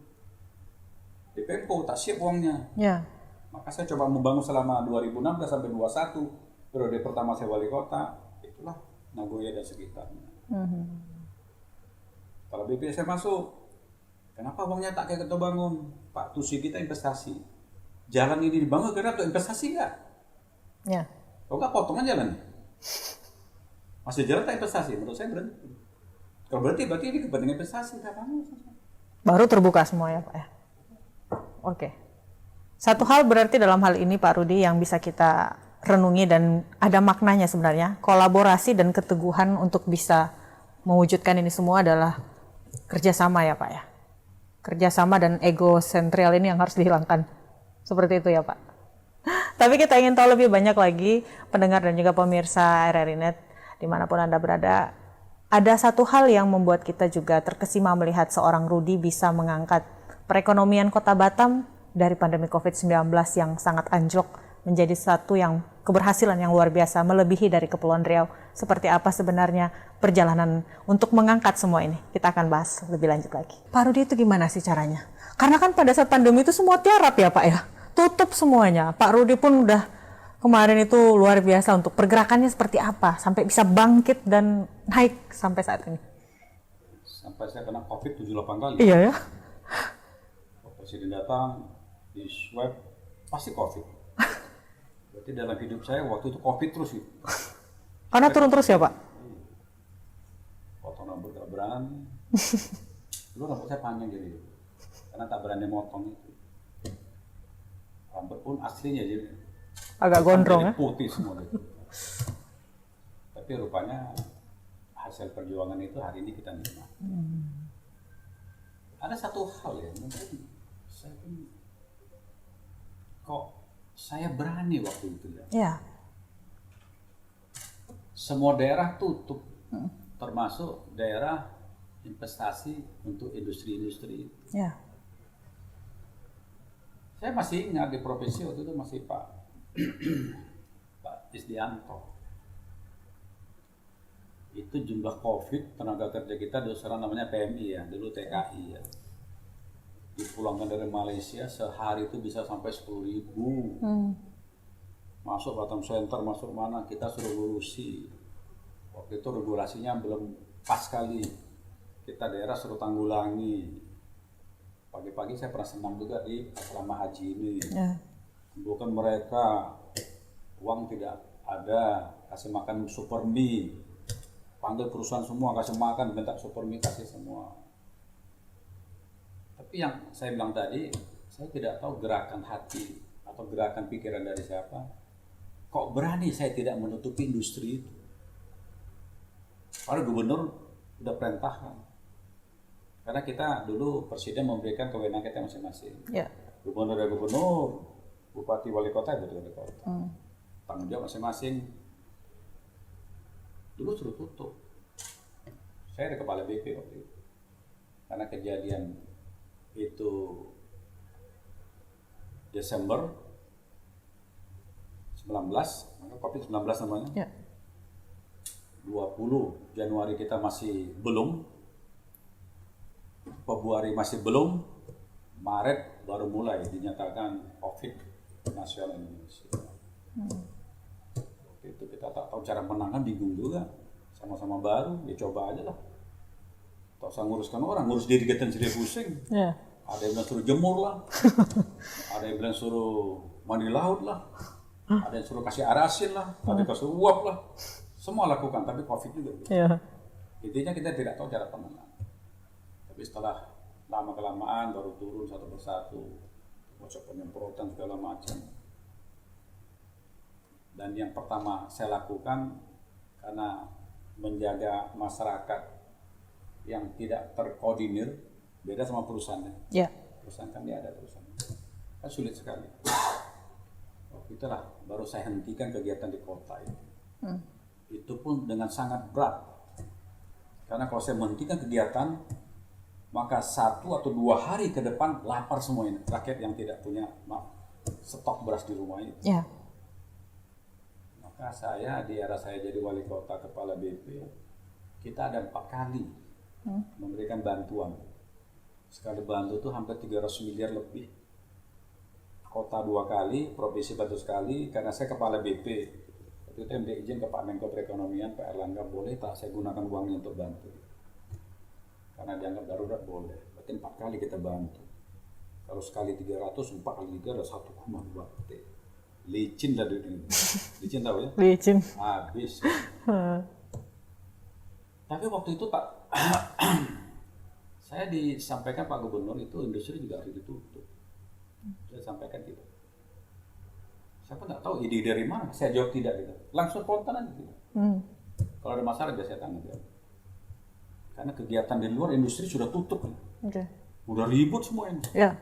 Di Pemko tak siap uangnya. Ya. Maka saya coba membangun selama 2016 sampai 2021, periode pertama saya wali kota, itulah Nagoya dan sekitarnya. Kalau BP saya masuk, kenapa uangnya tak kayak kita bangun? Pak, tusi kita investasi. Jalan ini dibangun karena untuk investasi enggak? Ya. Kalau enggak potongan jalan. Masih jalan tak investasi, menurut saya berhenti. Kalau berhenti berarti ini kepentingan investasi, enggak bangun. Baru terbuka semua ya Pak ya. Oke. Satu hal berarti dalam hal ini Pak Rudi yang bisa kita renungi dan ada maknanya sebenarnya, kolaborasi dan keteguhan untuk bisa mewujudkan ini semua adalah kerjasama ya Pak ya. Kerjasama dan ego sentral ini yang harus dihilangkan. Seperti itu ya Pak. Tapi kita ingin tahu lebih banyak lagi pendengar dan juga pemirsa RRI Net dimanapun Anda berada. Ada satu hal yang membuat kita juga terkesima melihat seorang Rudi bisa mengangkat perekonomian Kota Batam dari pandemi COVID-19 yang sangat anjlok menjadi satu yang keberhasilan yang luar biasa melebihi dari Kepulauan Riau. Seperti apa sebenarnya perjalanan untuk mengangkat semua ini? Kita akan bahas lebih lanjut lagi. Pak Rudi itu gimana sih caranya? Karena kan pada saat pandemi itu semua tiarap ya Pak ya? Tutup semuanya. Pak Rudi pun udah kemarin itu luar biasa untuk pergerakannya seperti apa sampai bisa bangkit dan naik sampai saat ini. Sampai saya kena COVID 78 kali. Iya ya. Presiden datang, di swab, pasti COVID. Berarti dalam hidup saya waktu itu COVID terus itu. Karena turun terus ya Pak? Potong rambut gak berani. Dulu rambut saya panjang jadi, karena tak berani motong itu. Rambut pun aslinya jadi Agak gondrong ya? putih semua gitu. Tapi rupanya hasil perjuangan itu hari ini kita nikmati. Ada satu hal ya, mungkin saya pun kok saya berani waktu itu ya. Iya. Semua daerah tutup, termasuk daerah investasi untuk industri-industri. Iya. Saya masih ingat di provinsi waktu itu masih Pak Isdianto. Itu jumlah COVID tenaga kerja kita dulu sekarang namanya PMI ya, dulu TKI ya. Dipulangkan dari Malaysia sehari itu bisa sampai 10.000. Masuk Batam Center, masuk mana kita suruh lurusi. Waktu itu regulasinya belum pas sekali. Kita daerah suruh tanggulangi. Pagi-pagi saya pernah senang juga di asrama haji ini. Bukan mereka, uang tidak ada, kasih makan super mie. Panggil perusahaan semua, kasih makan, minta super mie, kasih semua. Tapi yang saya bilang tadi, saya tidak tahu gerakan hati atau gerakan pikiran dari siapa. Kok berani saya tidak menutupi industri itu? Padahal gubernur udah perintahkan. Karena kita dulu presiden memberikan kewenangan kita masing-masing. Ya. Gubernur ya gubernur, bupati wali kota ya wali kota. Tanggung jawab masing-masing. Dulu suruh tutup. Saya ada kepala BP waktu itu. Karena kejadian itu Desember 19, maka COVID-19 namanya. Ya. 20 Januari kita masih belum, Februari masih belum, Maret baru mulai dinyatakan COVID nasional Indonesia. Waktu itu kita tak tahu cara menangan, bingung juga. Sama-sama baru, ya coba aja lah. Tak usah nguruskan orang, ngurus diri kita sendiri pusing. Ya. Ada yang bilang suruh jemur lah, ada yang bilang suruh mandi laut lah, ada yang suruh kasih arasin lah, ada yang kasih uap lah. Semua lakukan, tapi COVID juga. Ya. Intinya kita tidak tahu cara penanganan. Tapi setelah lama-kelamaan baru turun satu persatu, macam penyemprotan segala macam. Dan yang pertama saya lakukan karena menjaga masyarakat yang tidak terkoordinir, beda sama perusahaannya. Ya. Perusahaan kan dia ada perusahaan. Kan sulit sekali. Waktu itulah baru saya hentikan kegiatan di kota itu. Itu pun dengan sangat berat. Karena kalau saya menghentikan kegiatan, maka 1 atau 2 hari ke depan lapar semua ini. Rakyat yang tidak punya stok beras di rumah itu. Ya. Maka saya di era saya jadi wali kota kepala BP, kita ada 4 kali memberikan bantuan. Sekali bantu itu hampir 300 miliar lebih. Kota 2 kali, provinsi bantu sekali. Karena saya kepala BP, waktu itu minta izin ke Pak Menko Perekonomian, Pak Erlangga, boleh tak saya gunakan uangnya untuk bantu? Karena dianggap darurat boleh. Berarti 4 kali kita bantu. Kalau sekali 300, 4 kali 3 ada 1,2 T. Licin dah duit ini. Licin tahu ya? Licin. Habis. Tapi waktu itu Pak, saya disampaikan Pak Gubernur itu industri juga harus ditutup. Saya sampaikan gitu. Saya pun nggak tahu ide dari mana. Saya jawab tidak gitu. Langsung spontan aja gitu. Kalau ada masalah biasa saya tanya dia. Karena kegiatan di luar industri sudah tutup. Oke. Udah ribut semua ini. Ya.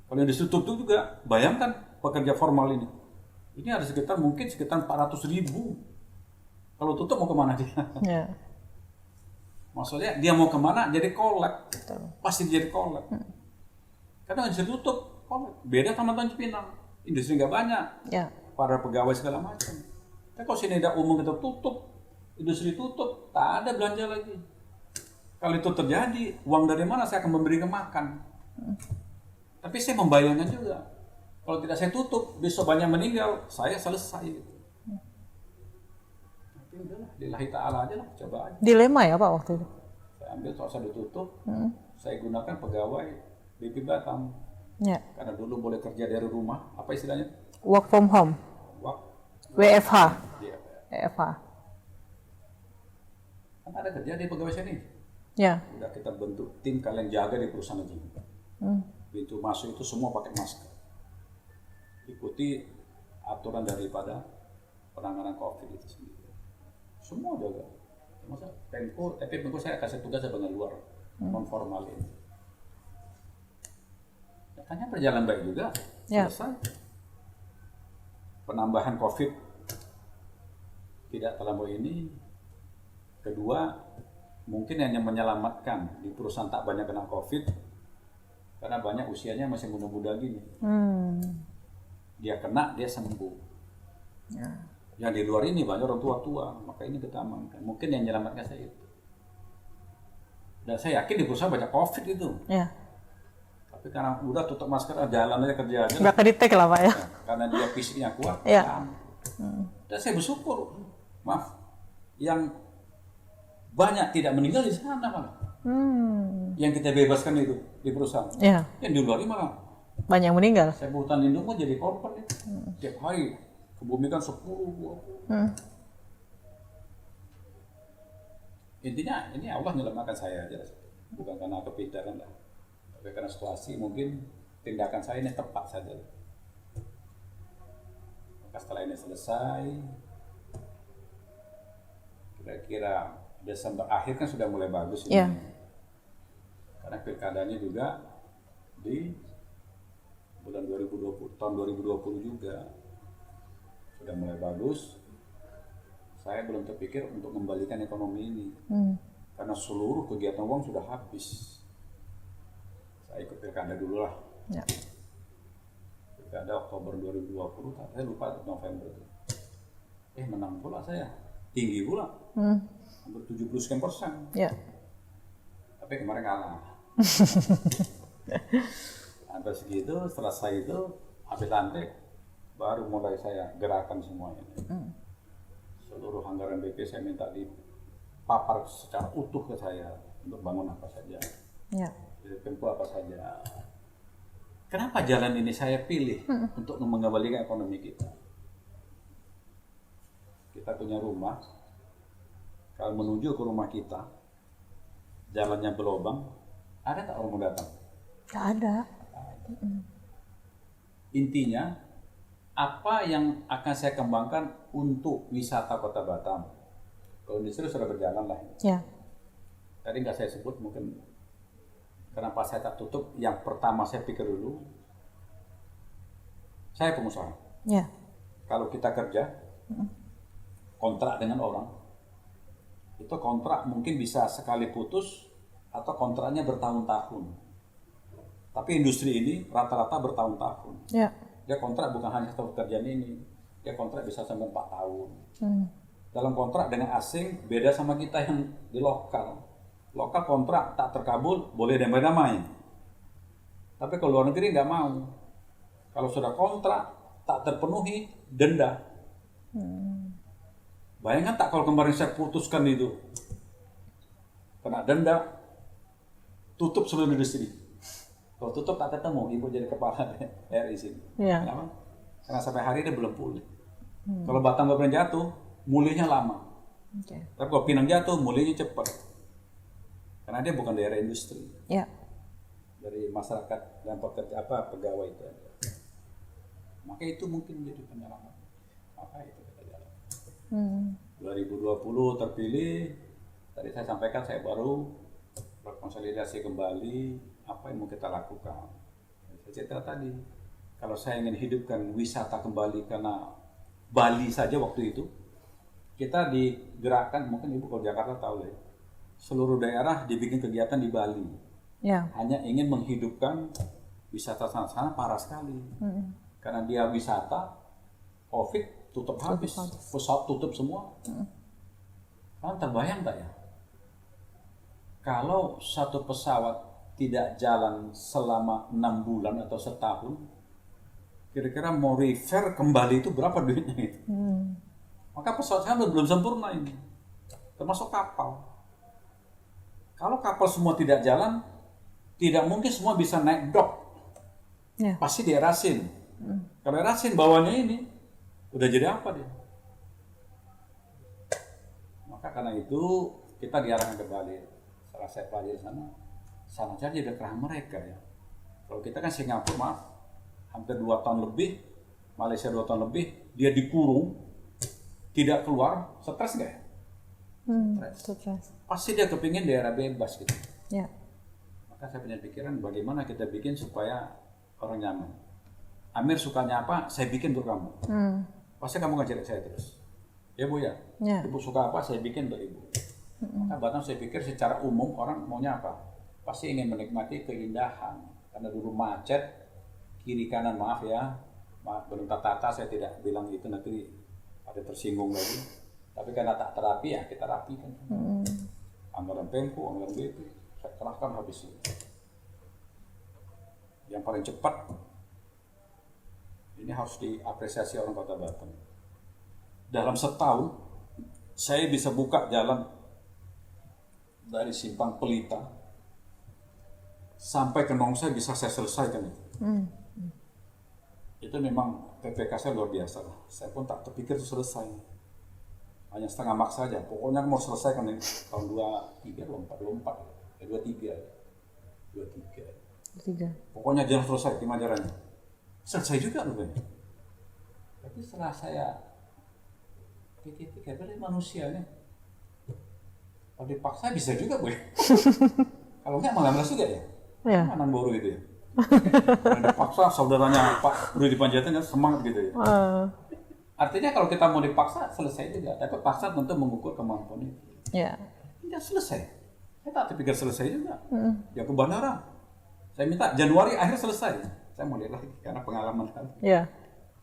Kalau industri tutup juga, bayangkan pekerja formal ini. Ini ada sekitar 400.000. Kalau tutup mau kemana dia? Ya. Maksudnya dia mau kemana? Jadi kolek. Betul. Pasti jadi kolek. Karena industri tutup, kolek. Beda sama Tanjung Pinang. Industri nggak banyak. Ya. Para pegawai segala macam. Tapi kalau sini tidak umum kita tutup, industri tutup, tak ada belanja lagi. Kalau itu terjadi, uang dari mana saya akan memberikan makan? Tapi saya membayangkan juga, kalau tidak saya tutup, besok banyak meninggal, saya selesai. Tapi udahlah, lillahi ta'ala aja lah, coba aja. Dilema ya Pak waktu itu? Saya ambil, kalau saya ditutup, saya gunakan pegawai BP Batam. Ya. Karena dulu boleh kerja dari rumah, apa istilahnya? Work from home. WFH. Iya. WFH. Kan ada kerja di pegawai sini. Ya. Udah kita bentuk tim, kalian jaga di perusahaan aja. Pintu masuk itu semua pakai masker. Ikuti aturan daripada penanganan COVID itu sendiri. Semua jaga. Masa Pemko, tapi Pemko saya kasih tugas sebagai luar, non formal ini. Katanya berjalan baik juga. Ya. Selesai. Penambahan COVID tidak terlalu ini. Kedua, mungkin hanya menyelamatkan di perusahaan tak banyak kena COVID karena banyak usianya masih muda-muda gini. Dia kena, dia sembuh. Ya. Yang di luar ini banyak orang tua-tua, maka ini kita amankan. Mungkin yang menyelamatkan saya itu. Dan saya yakin di perusahaan banyak COVID itu. Ya. Tapi karena udah tutup masker, jalan aja kerja aja. Nggak kedetek lah Pak ya? Ya, karena dia fisiknya kuat. Ya. Dan saya bersyukur, maaf, yang banyak tidak meninggal di sana malah. Yang kita bebaskan itu di perusahaan. Ya. Yang di luar ini malah Banyak yang meninggal. saya hutan lindung pun jadi korban itu. Tiap hari kebumikan 10-20. Intinya ini Allah menyelamatkan saya aja, bukan karena kepintaran lah. Tapi karena situasi mungkin tindakan saya ini tepat saja. Maka setelah ini selesai, kira-kira Desember akhir kan sudah mulai bagus ini. Ya. Karena pilkadanya juga di bulan 2020, tahun 2020 juga sudah mulai bagus. Saya belum terpikir untuk membalikan ekonomi ini. Karena seluruh kegiatan uang sudah habis. Saya ikut pilkada dulu lah. Ya. Pilkada Oktober 2020, saya lupa November itu. Menang pula saya. Tinggi pula. Hampir 70% sekian persen. Ya. Tapi kemarin kalah. Sampai segitu, selesai itu, habis lantik, baru mulai saya gerakan semuanya. Seluruh anggaran BP saya minta dipapar secara utuh ke saya untuk bangun apa saja, Ya. tempo apa saja. Kenapa jalan ini saya pilih untuk mengembalikan ekonomi kita? Kita punya rumah, kalau menuju ke rumah kita, jalannya berlubang, ada tak orang mau datang? Nggak ada. Intinya, apa yang akan saya kembangkan untuk wisata Kota Batam? Kalau industri sudah berjalan lah. Ya. Tadi nggak saya sebut mungkin kenapa saya tak tutup. Yang pertama saya pikir dulu, saya pengusaha. Ya. Kalau kita kerja, kontrak dengan orang, itu kontrak mungkin bisa sekali putus atau kontraknya bertahun-tahun. Tapi industri ini rata-rata bertahun-tahun. Ya. Dia kontrak bukan hanya satu pekerjaan ini, dia kontrak bisa sampai 4 tahun. Hmm. Dalam kontrak dengan asing beda sama kita yang di lokal. Lokal kontrak tak terkabul boleh damai-damai. Tapi kalau luar negeri nggak mau. Kalau sudah kontrak tak terpenuhi denda. Bayangkan tak kalau kemarin saya putuskan itu kena denda, tutup seluruh industri. Kalau tutup tak ketemu, ibu jadi kepala RI sini. Iya. Kenapa? Karena sampai hari ini belum pulih. Kalau Batam nggak pernah jatuh, mulihnya lama. Oke. Tapi kalau Pinang jatuh, mulihnya cepat. Karena dia bukan daerah industri, Ya. dari masyarakat yang pekerja pegawai itu aja. Maka itu mungkin menjadi penyelamat. Maka itu kita jalan. 2020 terpilih, tadi saya sampaikan saya baru berkonsolidasi kembali apa yang mau kita lakukan. Saya cerita tadi, kalau saya ingin hidupkan wisata kembali karena Bali saja waktu itu, kita digerakkan, mungkin Ibu kalau Jakarta tahu ya, seluruh daerah dibikin kegiatan di Bali. Ya. Hanya ingin menghidupkan wisata sana parah sekali. Karena dia wisata, Covid tutup habis, pesawat tutup semua. Kalian terbayang tak ya? Kalau satu pesawat tidak jalan selama 6 bulan atau setahun, kira-kira mau refer kembali itu berapa duitnya itu? Maka pesawat saya belum sempurna ini, termasuk kapal. Kalau kapal semua tidak jalan, tidak mungkin semua bisa naik dock. Ya. Pasti dierasin. Kalau erasin bawahnya ini, udah jadi apa dia? Maka karena itu kita diarahkan ke Bali. Setelah saya pelajari sana saja jadi kerah mereka ya. Kalau kita kan Singapura, maaf, hampir 2 tahun lebih, Malaysia 2 tahun lebih, dia dikurung, tidak keluar, stres nggak ya? Stres. Pasti dia kepingin daerah bebas gitu. Ya. Maka saya punya pikiran bagaimana kita bikin supaya orang nyaman. Amir sukanya apa, saya bikin untuk kamu. Pasti kamu ngajak saya terus. Ya Bu ya, Ya. Ibu suka apa, saya bikin untuk Ibu. Maka Batam saya pikir secara umum orang maunya apa? Pasti ingin menikmati keindahan. Karena dulu macet, kiri kanan maaf ya, belum tata saya tidak bilang itu nanti ada tersinggung lagi. Tapi karena tak terapi ya kita rapikan. Anggaran Pemko, anggaran BP, saya kerahkan habis itu. Yang paling cepat, ini harus diapresiasi orang Kota Batam. Dalam setahun, saya bisa buka jalan dari Simpang Pelita sampai ke Nongsa bisa saya selesaikan itu. Itu memang PPK saya luar biasa lah. Saya pun tak terpikir itu selesai. Hanya setengah maksa saja. Pokoknya mau selesaikan ini tahun 23, 23. Pokoknya jangan selesai tim ajarannya. Selesai juga loh. Tapi setelah saya pikir-pikir, berarti manusianya kalau dipaksa bisa juga Bu. Kalau enggak malah malas juga ya. Ya. Anak baru gitu ya. Kalau dipaksa saudaranya Pak udah dipanjatin kan semangat gitu ya. Artinya kalau kita mau dipaksa selesai juga. Tapi paksa tentu mengukur kemampuan itu. Ya. Tidak selesai. Saya tak terpikir selesai juga. Ya ke bandara. Saya minta Januari akhir selesai. Saya mau lihat lagi karena pengalaman kan. Ya.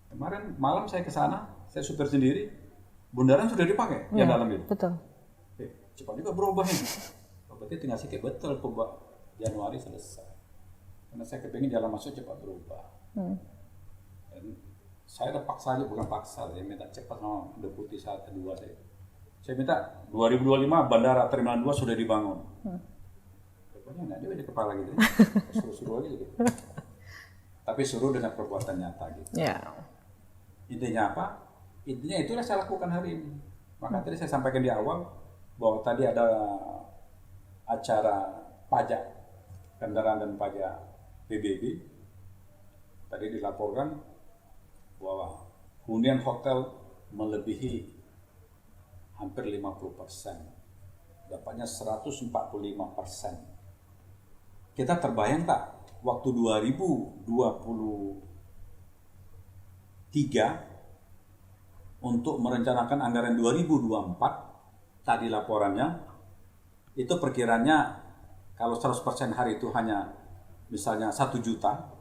Kemarin malam saya ke sana, saya supir sendiri. Bundaran sudah dipakai yang dalam itu. Betul. Cepat juga berubah ini. Berarti tinggal sedikit betul Januari selesai. Karena saya kepingin jalan masuk cepat berubah. Dan saya udah paksa aja, bukan paksa, saya minta cepat sama deputi saat kedua saya. Saya minta 2025 bandara Terminal 2 sudah dibangun. Pokoknya nggak ada di kepala gitu, suruh-suruh aja gitu. Tapi suruh dengan perbuatan nyata gitu. Intinya apa? Intinya itulah saya lakukan hari ini. Maka tadi saya sampaikan di awal bahwa tadi ada acara pajak kendaraan dan pajak PBB. Tadi dilaporkan bahwa hunian hotel melebihi hampir 50%, dapatnya 145%. Kita terbayang tak waktu 2023 untuk merencanakan anggaran 2024, tadi laporannya itu perkiranya kalau 100% hari itu hanya misalnya 1 juta,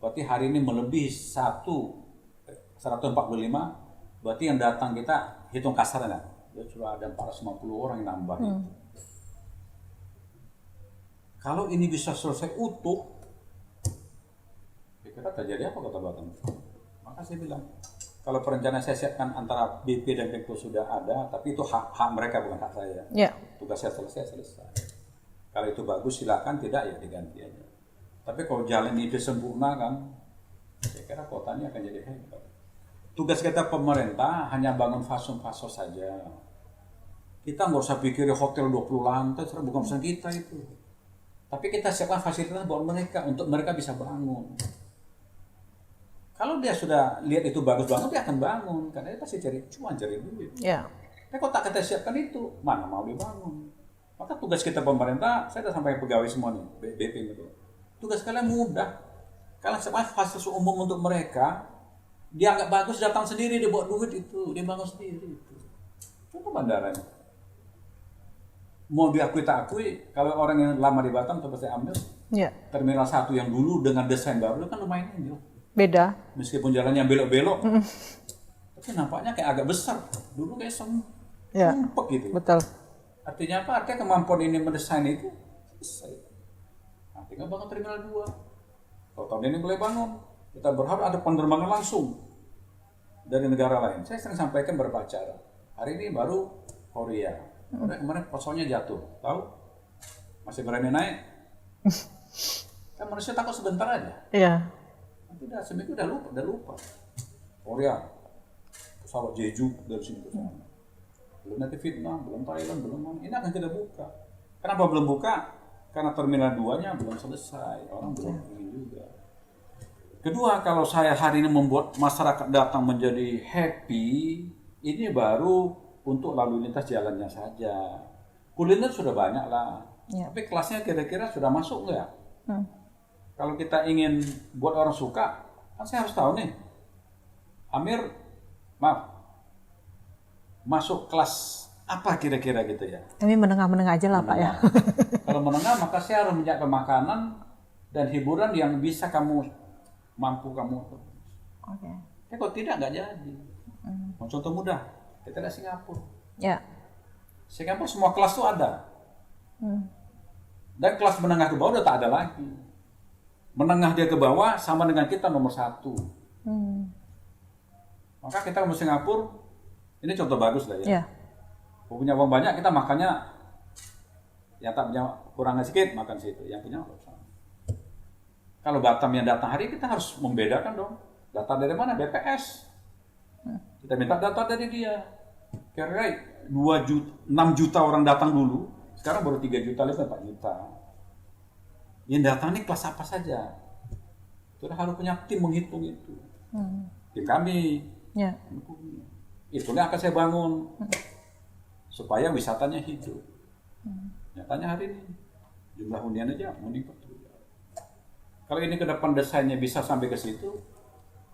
berarti hari ini melebihi 145, berarti yang datang kita hitung kasarnya, ya sudah ada 450 orang yang nambah itu. Kalau ini bisa selesai utuh, kira-kira terjadi apa Kota Batam? Maka saya bilang, kalau perencanaan saya siapkan antara BP dan Pemko sudah ada, tapi itu hak mereka bukan hak saya. Tugas saya selesai. Kalau itu bagus silakan, tidak ya diganti aja. Tapi kalau jalan ini disempurnakan, saya kira kotanya akan jadi hebat. Tugas kita pemerintah hanya bangun fasum-faso saja. Kita nggak usah pikir hotel 20 lantai, bukan urusan kita itu. Tapi kita siapkan fasilitas buat mereka, untuk mereka bisa bangun. Kalau dia sudah lihat itu bagus banget, dia akan bangun. Karena dia pasti cari duit. Tapi kalau tak kita siapkan itu, mana mau dibangun. Maka tugas kita pemerintah, saya sudah sampai pegawai semua nih, BP itu. Tugas kalian mudah. Kalian siapkan fasilitas umum untuk mereka, dia anggap bagus, datang sendiri, dia buat duit itu, dia bangun sendiri itu. Contoh bandaranya. Mau diakui tak akui, kalau orang yang lama di Batam coba saya ambil, Terminal 1 yang dulu dengan desain baru kan lumayan ini. Beda. Meskipun jalannya belok-belok, tapi nampaknya kayak agak besar. Dulu kayak sempet gitu. Betul. Artinya apa? Artinya kemampuan ini mendesain itu selesai. Nah, tinggal bangun Terminal 2. Kalau tahun ini boleh bangun, kita berharap ada penerbangan langsung dari negara lain. Saya sering sampaikan beberapa acara. Hari ini baru Korea. Kemarin pesawatnya jatuh, tahu? Masih berani naik? Kan manusia takut sebentar aja. Udah seminggu udah lupa. Korea, pesawat Jeju dari sini ke sana. Belum nanti Vietnam, belum Thailand, belum mana. Ini akan kita buka. Kenapa belum buka? Karena Terminal 2-nya belum selesai. Orang belum ingin juga. Kedua, kalau saya hari ini membuat masyarakat datang menjadi happy, ini baru untuk lalu lintas jalannya saja. Kuliner sudah banyak lah. Tapi kelasnya kira-kira sudah masuk nggak? Kalau kita ingin buat orang suka, kan saya harus tahu nih. Amir, masuk kelas apa kira-kira gitu ya? Kami menengah-menengah aja lah Pak ya. Kalau menengah maka saya harus menyiapkan makanan dan hiburan yang bisa mampu kamu. Kalau tidak nggak jadi. Contoh mudah, kita lihat Singapura. Singapura semua kelas tuh ada. Dan kelas menengah ke bawah udah tak ada lagi. Menengah dia ke bawah sama dengan kita nomor 1. Maka kita ke Singapura, ini contoh bagus lah ya. Punya uang banyak, kita makannya yang tak punya kurangnya sedikit makan situ, yang punya sama. Kalau Batam yang datang hari, kita harus membedakan dong. Data dari mana? BPS. Kita minta data dari dia. Kira-kira 6 juta orang datang dulu, sekarang baru 3 juta, 4 juta. Yang datang ini kelas apa saja. Kita harus punya tim menghitung itu. Tim kami. Itulah yang akan saya bangun. Supaya wisatanya hidup. Nyatanya hari ini jumlah hunian aja meningkat. Kalau ini ke depan desainnya bisa sampai ke situ,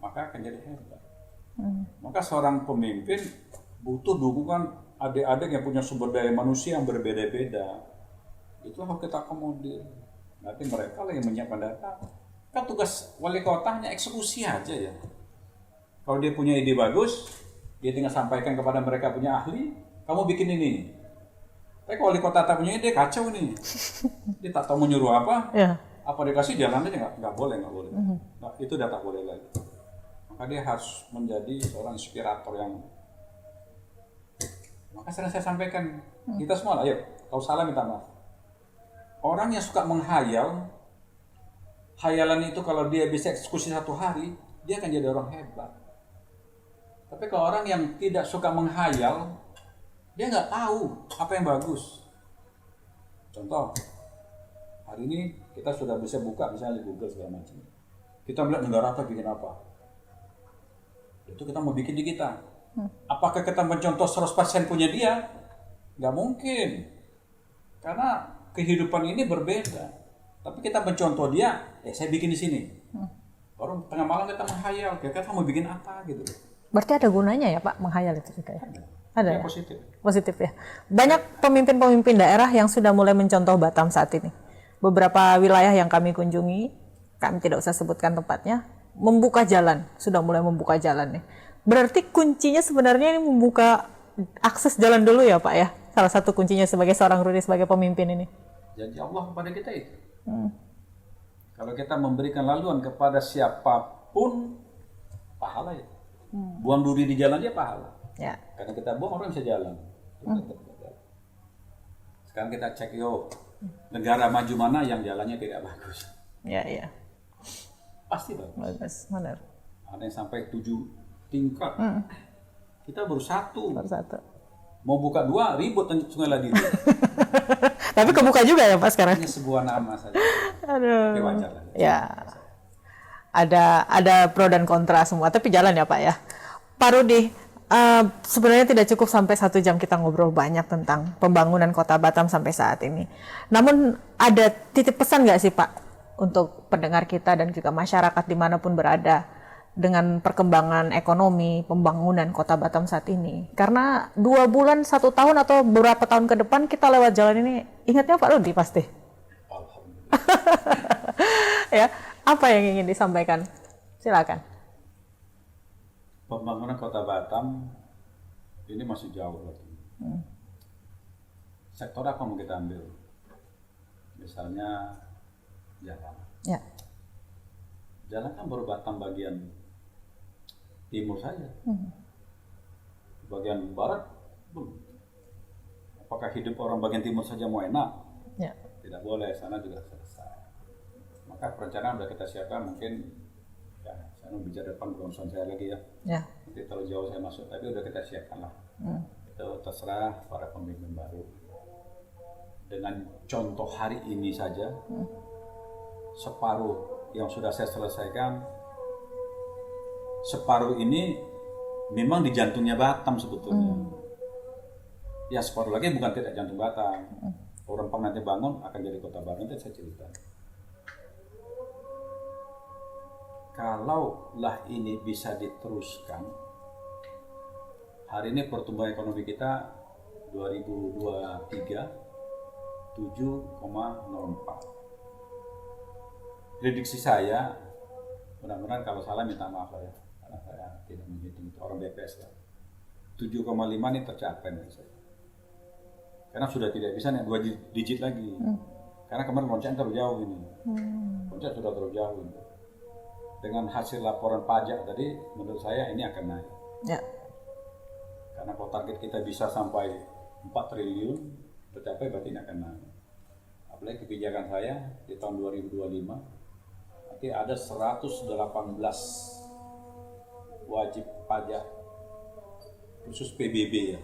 maka akan jadi hebat. Maka seorang pemimpin butuh dukungan adik-adik yang punya sumber daya manusia yang berbeda-beda. Itu harus kita akomodir. Nanti mereka lah yang menyiapkan data. Kan tugas wali kota hanya eksekusi aja ya. Kalau dia punya ide bagus, dia tinggal sampaikan kepada mereka punya ahli, kamu bikin ini. Tapi kalau wali kota tak punya ide, kacau nih. Dia tak tahu menyuruh apa. apa dikasih jalan aja nggak boleh. Nah, itu udah tak boleh lagi. Maka dia harus menjadi seorang inspirator yang, maka sering saya sampaikan, kita semua ayo, kalau salah minta maaf. Orang yang suka menghayal, hayalan itu kalau dia bisa eksekusi 1 hari, dia akan jadi orang hebat. Tapi kalau orang yang tidak suka menghayal, dia nggak tahu apa yang bagus. Contoh, hari ini kita sudah bisa buka misalnya di Google segala macam. Kita melihat negara apa bikin apa. Itu kita mau bikin di kita. Apakah kita mencontoh 100% punya dia? Nggak mungkin. Karena kehidupan ini berbeda. Tapi kita mencontoh dia, saya bikin di sini. Baru tengah malam kita menghayal, kira-kira mau bikin apa gitu. Berarti ada gunanya ya Pak menghayal itu juga ya? Ada ya? Positif. Positif ya. Banyak pemimpin-pemimpin daerah yang sudah mulai mencontoh Batam saat ini. Beberapa wilayah yang kami kunjungi, kami tidak usah sebutkan tempatnya, membuka jalan, sudah mulai membuka jalan nih. Berarti kuncinya sebenarnya ini membuka akses jalan dulu ya Pak ya? Salah satu kuncinya sebagai seorang Rudy, sebagai pemimpin ini. Janji Allah kepada kita itu. Kalau kita memberikan laluan kepada siapapun, pahala ya. Buang duri di jalan dia pahala. Ya. Karena kita buang, orang bisa jalan. Sekarang kita cek negara maju mana yang jalannya tidak bagus. Ya, ya. Pasti bagus. Bagus, benar. Ada yang sampai 7 tingkat. Kita baru 1. Baru 1. Mau buka 2, ribut Sungai Ladiri. Tapi kebuka juga ya Pak sekarang? Hanya sebuah nama saja. Aduh. Tapi wajar lah. Ya. Ada pro dan kontra semua, tapi jalan ya Pak ya. Pak Rudy, sebenarnya tidak cukup sampai 1 jam kita ngobrol banyak tentang pembangunan Kota Batam sampai saat ini. Namun ada titip pesan nggak sih Pak untuk pendengar kita dan juga masyarakat dimanapun berada dengan perkembangan ekonomi pembangunan Kota Batam saat ini? Karena 2 bulan, 1 tahun atau beberapa tahun ke depan kita lewat jalan ini, ingatnya Pak Rudy pasti. Alhamdulillah. Ya, apa yang ingin disampaikan? Silakan. Pembangunan Kota Batam ini masih jauh lagi. Sektor apa mau kita ambil? Misalnya jalan. Ya. Jalan kan baru Batam bagian timur saja. Bagian barat belum. Apakah hidup orang bagian timur saja mau enak? Ya. Tidak boleh, sana juga selesai. Maka perencanaan sudah kita siapkan, mungkin ya saya mau bicara depan urusan saya lagi ya. Ya. Nanti terlalu jauh saya masuk, tapi udah kita siapkan lah. Itu terserah para pemimpin baru. Dengan contoh hari ini saja, separuh yang sudah saya selesaikan, separuh ini memang di jantungnya Batam sebetulnya. Ya separuh lagi bukan tidak jantung Batam. Orang nanti bangun akan jadi Kota Batam, nanti saya cerita. Kalaulah ini bisa diteruskan, hari ini pertumbuhan ekonomi kita 2023 7,04. Prediksi saya, mudah-mudahan kalau salah minta maaf lah ya, karena saya tidak menghitung itu, orang BPS lah. 7,5 ini tercapai menurut saya. Karena sudah tidak bisa nih 2 digit lagi. Karena kemarin lonceng terlalu jauh ini. Lonceng sudah terlalu jauh ini. Dengan hasil laporan pajak tadi, menurut saya ini akan naik. Ya. Karena kalau target kita bisa sampai 4 triliun, tercapai berarti ini akan naik. Apalagi kebijakan saya di tahun 2025, nanti ada 118 wajib pajak khusus PBB ya.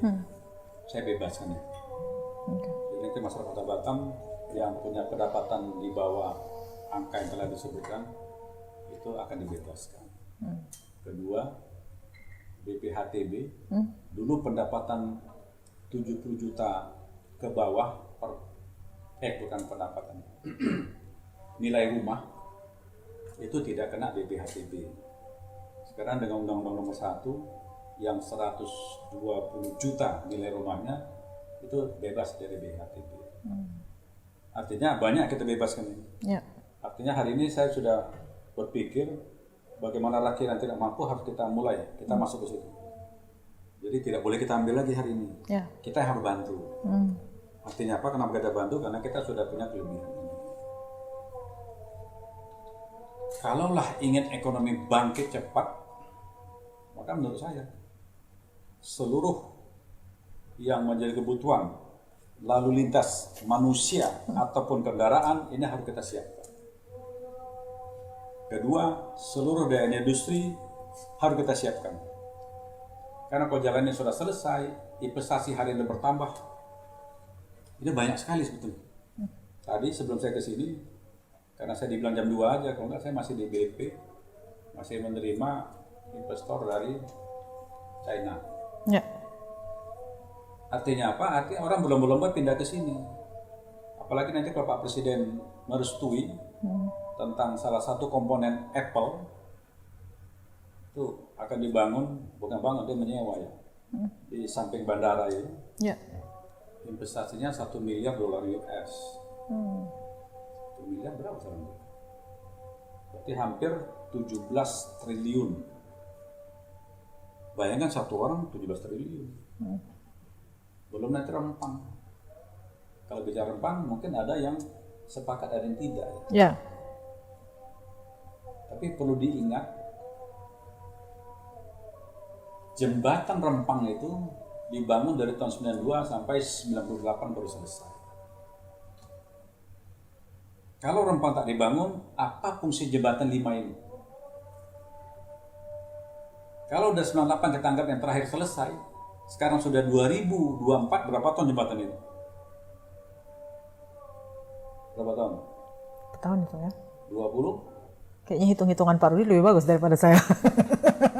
Saya bebaskan ya. Jadi nanti masyarakat Kota Batam yang punya pendapatan di bawah angka yang telah disebutkan, itu akan dibebaskan. Kedua, BPHTB, dulu pendapatan 70 juta ke bawah bukan pendapatan, nilai rumah itu tidak kena BPHTB. Sekarang dengan Undang-Undang Nomor 1 yang 120 juta nilai rumahnya itu bebas dari BPHTB. Artinya banyak kita bebaskan ini. Ya. Artinya hari ini saya sudah berpikir bagaimana rakyat yang tidak mampu harus kita mulai, kita masuk ke situ. Jadi tidak boleh kita ambil lagi hari ini. Ya. Kita harus bantu. Artinya apa? Kenapa kita bantu? Karena kita sudah punya kelebihan ini. kalaulah ingin ekonomi bangkit cepat, maka menurut saya seluruh yang menjadi kebutuhan lalu lintas manusia ataupun kendaraan ini harus kita siapkan. Kedua, seluruh daya industri harus kita siapkan. Karena kalau jalannya sudah selesai, investasi hari ini bertambah. Ini banyak sekali sebetulnya. Tadi sebelum saya ke sini, karena saya dibilang jam 2 aja, kalau enggak saya masih di BP, masih menerima investor dari China. Ya. Artinya apa? Artinya orang berlomba-lomba pindah ke sini. Apalagi nanti kalau Pak Presiden merestui tentang salah satu komponen Apple, itu akan dibangun, bukan bangun, dia menyewa ya, di samping bandara itu. Ya. Investasinya $1 miliar US. 1 miliar berapa sekarang? Berarti hampir 17 triliun. Bayangkan satu orang 17 triliun. Belum nanti rempang. Kalau bicara rempang mungkin ada yang sepakat, ada yang tidak ya. Ya. Tapi perlu diingat, jembatan Rempang itu dibangun dari tahun 92 sampai 98 baru selesai. Kalau Rempang tak dibangun, apa fungsi jembatan 5 ini? Kalau udah 98 kita anggap yang terakhir selesai, sekarang sudah 2024, berapa tahun jembatan itu? Berapa tahun? Berapa tahun itu ya? 20? Kayaknya hitung-hitungan Pak Rudi lebih bagus daripada saya.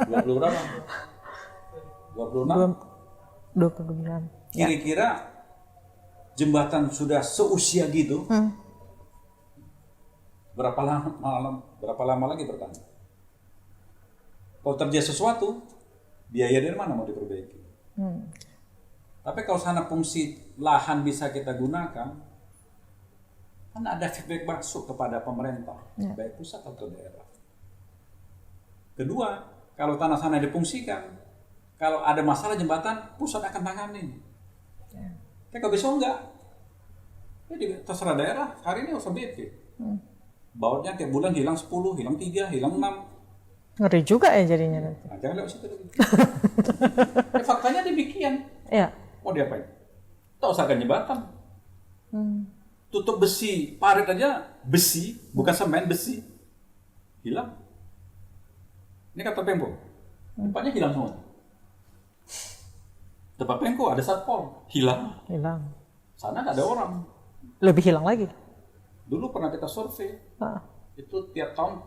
20 berapa? 26? 29. Kira-kira jembatan sudah seusia gitu, berapa lama lagi bertahan? Kalau terjadi sesuatu, biaya dari mana mau diperbaiki? Tapi kalau sana fungsi lahan bisa kita gunakan, kan ada feedback masuk kepada pemerintah, baik pusat atau daerah. Kedua, kalau tanah sana difungsikan, kalau ada masalah jembatan, pusat akan tangani. Tapi kalau besok enggak, jadi terserah daerah, hari ini usah BP. Bautnya tiap bulan hilang 10, hilang 3, hilang 6. Ngeri juga ya jadinya nanti. Nah, jangan lewat situ lagi. Faktanya demikian. Ya. Mau diapain? Tak usahkan jembatan. Tutup besi, parit aja besi, bukan semen, besi. Hilang. Ini kata Pemko. Depannya hilang semua. Tempat Pemko ada satpol, hilang. Hilang. Sana nggak ada orang. Lebih hilang lagi. Dulu pernah kita survei, itu tiap tahun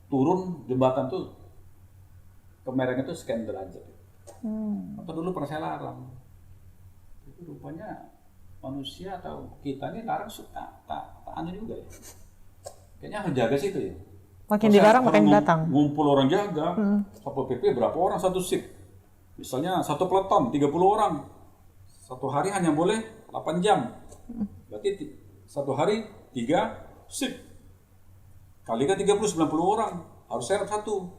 turun jembatan tuh kemereng itu sekian derajat. Atau dulu pernah saya larang. Itu rupanya manusia atau kita ini larang suka tak aneh juga ya. Kayaknya harus jaga situ ya. Makin dilarang makin datang. Ngumpul orang jaga, Satpol PP berapa orang satu shift? Misalnya satu peleton 30 orang. Satu hari hanya boleh 8 jam. Berarti satu hari 3 shift. Kalikan 30, 90 orang. Harus serap satu.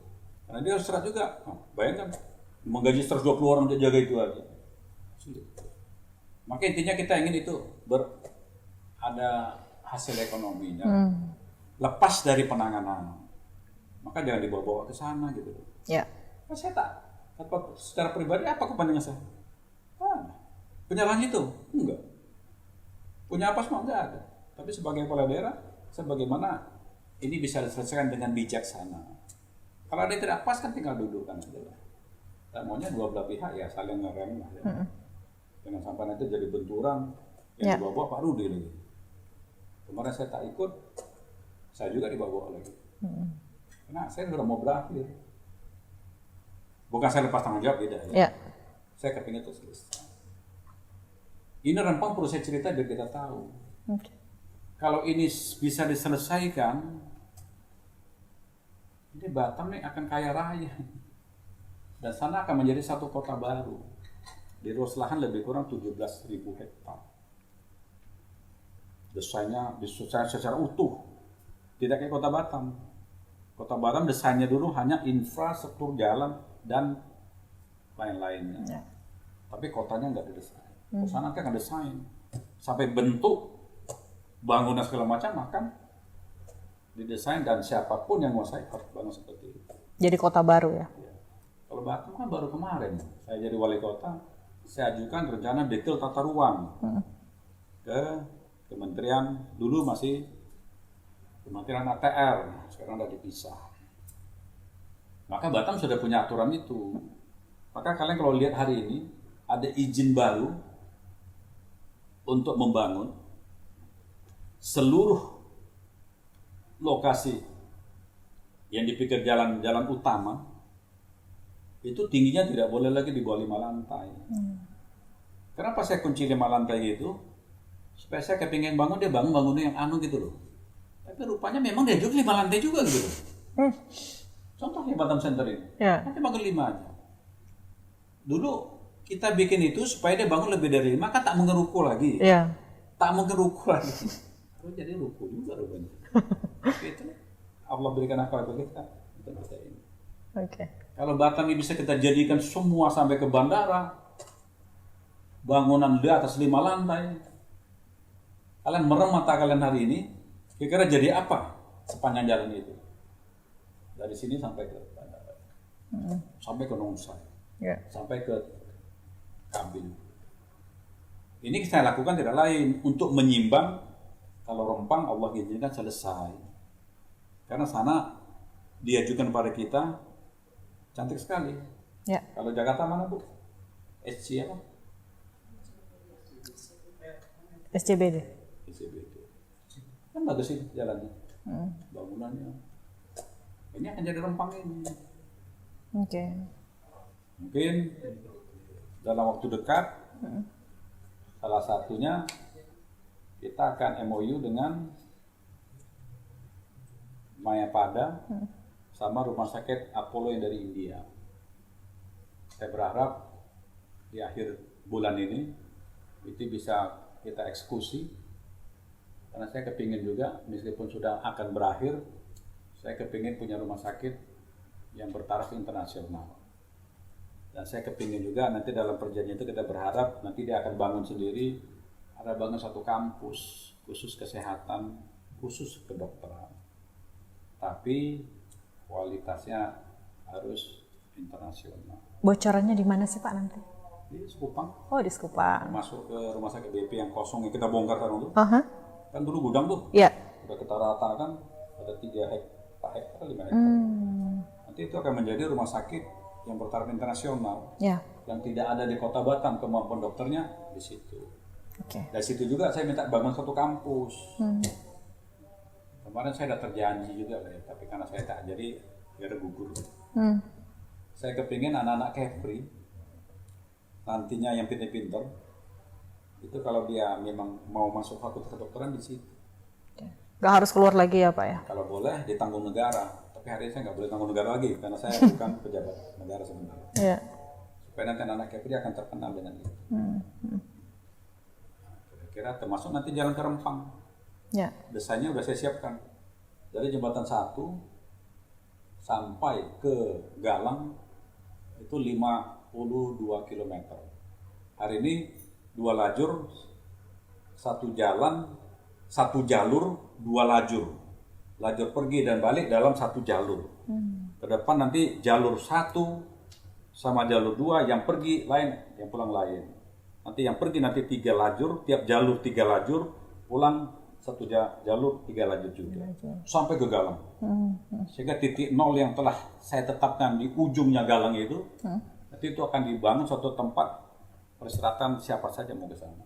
Karena dia harus serap juga. Nah, bayangkan, menggaji 120 orang untuk jaga itu aja. Sulit. Maka intinya kita ingin itu ada hasil ekonominya. Lepas dari penanganan. Maka jangan dibawa-bawa ke sana gitu. Ya. Nah, saya tak, secara pribadi apa kepentingan saya? Punya lahan itu? Enggak. Punya apa semua? Enggak ada. Tapi sebagai kepala daerah, sebagaimana ini bisa diselesaikan dengan bijaksana. Kalau ada yang tidak pas kan tinggal dudukkan aja lah. Dan maunya dua belah pihak ya saling ngerem lah. Ya. Jangan sampai nanti jadi benturan yang dibawa Pak Rudi lagi. Kemarin saya tak ikut, saya juga dibawa lagi. Karena saya sudah mau berakhir. Bukan saya lepas tanggung jawab, tidak ya. Saya kepingin itu selesai. Ini Rempang perlu saya cerita biar kita tahu. Kalau ini bisa diselesaikan, ini Batam nih akan kaya raya. Dan sana akan menjadi satu kota baru. Di luas lahan lebih kurang 17.000 hektar. Desainnya secara utuh. Tidak kayak kota Batam. Kota Batam desainnya dulu hanya infrastruktur jalan dan lain-lainnya. Tapi kotanya nggak didesain. Ke sana kan nggak desain. Sampai bentuk bangunan segala macam akan didesain dan siapapun yang menguasai harus bangun seperti itu. Jadi kota baru ya. Ya. Kalau Batam kan baru kemarin, saya jadi wali kota, saya ajukan rencana detail tata ruang ke kementerian, dulu masih Kementerian ATR, sekarang udah dipisah. Maka Batam sudah punya aturan itu. Maka kalian kalau lihat hari ini ada izin baru untuk membangun seluruh lokasi yang dipikir jalan-jalan utama itu tingginya tidak boleh lagi di bawah 5 lantai. Kenapa saya kunci 5 lantai gitu? Supaya saya kepingin bangun, dia bangunnya yang anu gitu loh. Tapi rupanya memang dia juga 5 lantai juga gitu loh. Contohnya Batam Center ini, nanti bangun 5 aja. Dulu kita bikin itu supaya dia bangun lebih dari 5, kan tak mungkin ruko lagi. Tak mungkin ruko lagi. Terus jadi ruko juga rupanya. Itu Allah berikan akal bagi kita ini. Kalau Batam ini bisa kita jadikan semua sampai ke bandara, bangunan di atas 5 lantai. Kalian merem mata kalian hari ini, kira-kira jadi apa sepanjang jalan itu? Dari sini sampai ke bandara, sampai ke Nongsa, sampai ke Kabil. Ini saya lakukan tidak lain untuk menyimbang. Kalau Rempang Allah izinkan selesai, karena sana diajukan pada kita cantik sekali. Kalau Jakarta mana Bu? SC apa? SCBD. SCBD. Kan bagus sih jalannya, bangunannya. Ini akan jadi Rempang ini. Mungkin dalam waktu dekat, salah satunya kita akan MOU dengan Mayapada sama rumah sakit Apollo yang dari India. Saya berharap di akhir bulan ini itu bisa kita eksekusi, karena saya kepingin juga meskipun sudah akan berakhir, saya kepingin punya rumah sakit yang bertaraf internasional. Dan saya kepingin juga nanti dalam perjanjian itu kita berharap nanti dia akan bangun sendiri, ada bangun satu kampus khusus kesehatan, khusus kedokteran. Tapi kualitasnya harus internasional. Bocorannya di mana sih Pak nanti? Di Sekupang. Oh, di Sekupang. Masuk ke rumah sakit BP yang kosong yang kita bongkar sekarang tuh. Kan dulu gudang tuh. Udah kita ratakan, ada 3 hektar, 5 hektar. Nanti itu akan menjadi rumah sakit yang bertaraf internasional. Yang tidak ada di Kota Batam, kemampuan dokternya di situ. Dari situ juga saya minta bangun satu kampus. Kemarin saya udah terjanji juga, tapi karena saya tak jadi, biar gugur. Saya kepingin anak-anak Kepri nantinya yang pinter-pinter itu kalau dia memang mau masuk fakultas kedokteran di situ. Gak harus keluar lagi ya Pak ya? Kalau boleh ditanggung negara, tapi hari ini saya nggak boleh tanggung negara lagi karena saya bukan pejabat negara sebenarnya. Supaya nanti anak-anak Kepri akan terkenal dengan itu. Kira-kira termasuk nanti jalan ke Rempang. Desainnya udah saya siapkan dari jembatan 1 sampai ke Galang itu 52 km. Hari ini 2 lajur, 1 jalan, 1 jalur, 2 lajur. Lajur pergi dan balik dalam 1 jalur. Ke depan nanti jalur 1 sama jalur 2, yang pergi lain, yang pulang lain. Nanti yang pergi nanti 3 lajur, tiap jalur 3 lajur, pulang 1 jalur 3 lajur juga. Sampai ke Galang. Sehingga titik 0 yang telah saya tetapkan di ujungnya Galang itu, nanti itu akan dibangun suatu tempat perseratan siapa saja mau ke sana.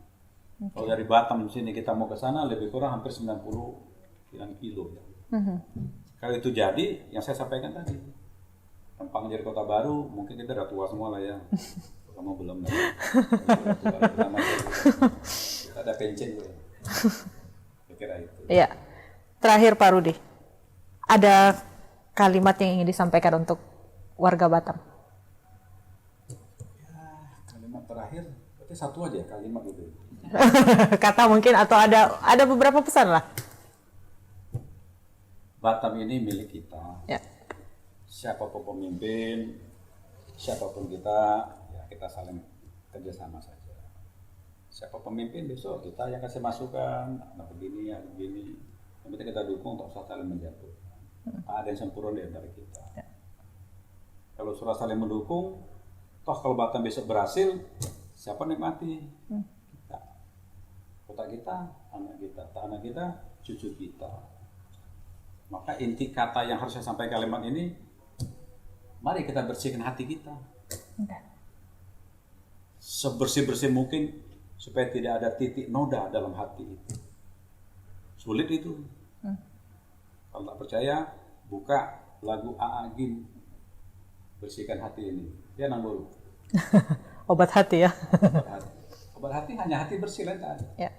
Kalau dari Batam sini kita mau ke sana lebih kurang hampir 99 kilo. Kalau itu jadi, yang saya sampaikan tadi, Rempang jadi kota baru, mungkin kita udah tua semua lah ya. Kamu belum lah. Kita ada pensiun gitu. Kira itu. Terakhir Pak Rudi, ada kalimat yang ingin disampaikan untuk warga Batam? Kalimat terakhir, berarti satu aja kalimat itu. Kata mungkin atau ada beberapa pesan lah. Batam ini milik kita. Siapapun pemimpin, siapapun kita, ya kita saling kerjasama saja. Siapa pemimpin besok kita yang kasih masukan, nah begini ya begini. Yang penting kita dukung, tak usah saling menjatuh. Tak ada yang sempurna di antara kita. Kalau sudah saling mendukung, toh kalau Batam besok berhasil, siapa nikmati? Kita. Kota kita, anak kita. Tak anak kita, cucu kita. Maka inti kata yang harus saya sampaikan kalimat ini, mari kita bersihkan hati kita. Sebersih-bersih mungkin supaya tidak ada titik noda dalam hati itu. Sulit itu. Kalau tak percaya, buka lagu A.A. Gim, bersihkan hati ini. Dia nang dulu. Obat hati ya. Obat hati. Obat hati hanya hati bersih lah. Ya.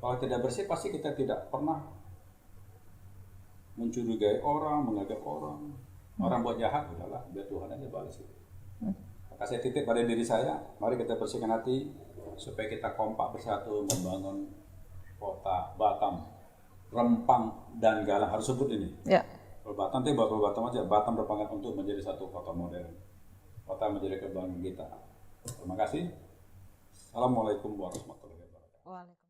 Kalau tidak bersih pasti kita tidak pernah mencurigai orang, mengagap orang. Orang buat jahat, udahlah, biar Tuhan aja balas itu. Maka saya titip pada diri saya, mari kita bersihkan hati supaya kita kompak bersatu membangun kota Batam, Rempang dan Galang. Harus sebut ini. Ya. Kalau Batam itu buat Batam aja. Batam berpangkat untuk menjadi satu kota modern. Kota menjadi kebanggaan kita. Terima kasih. Assalamualaikum warahmatullahi wabarakatuh. Waalaikumsalam.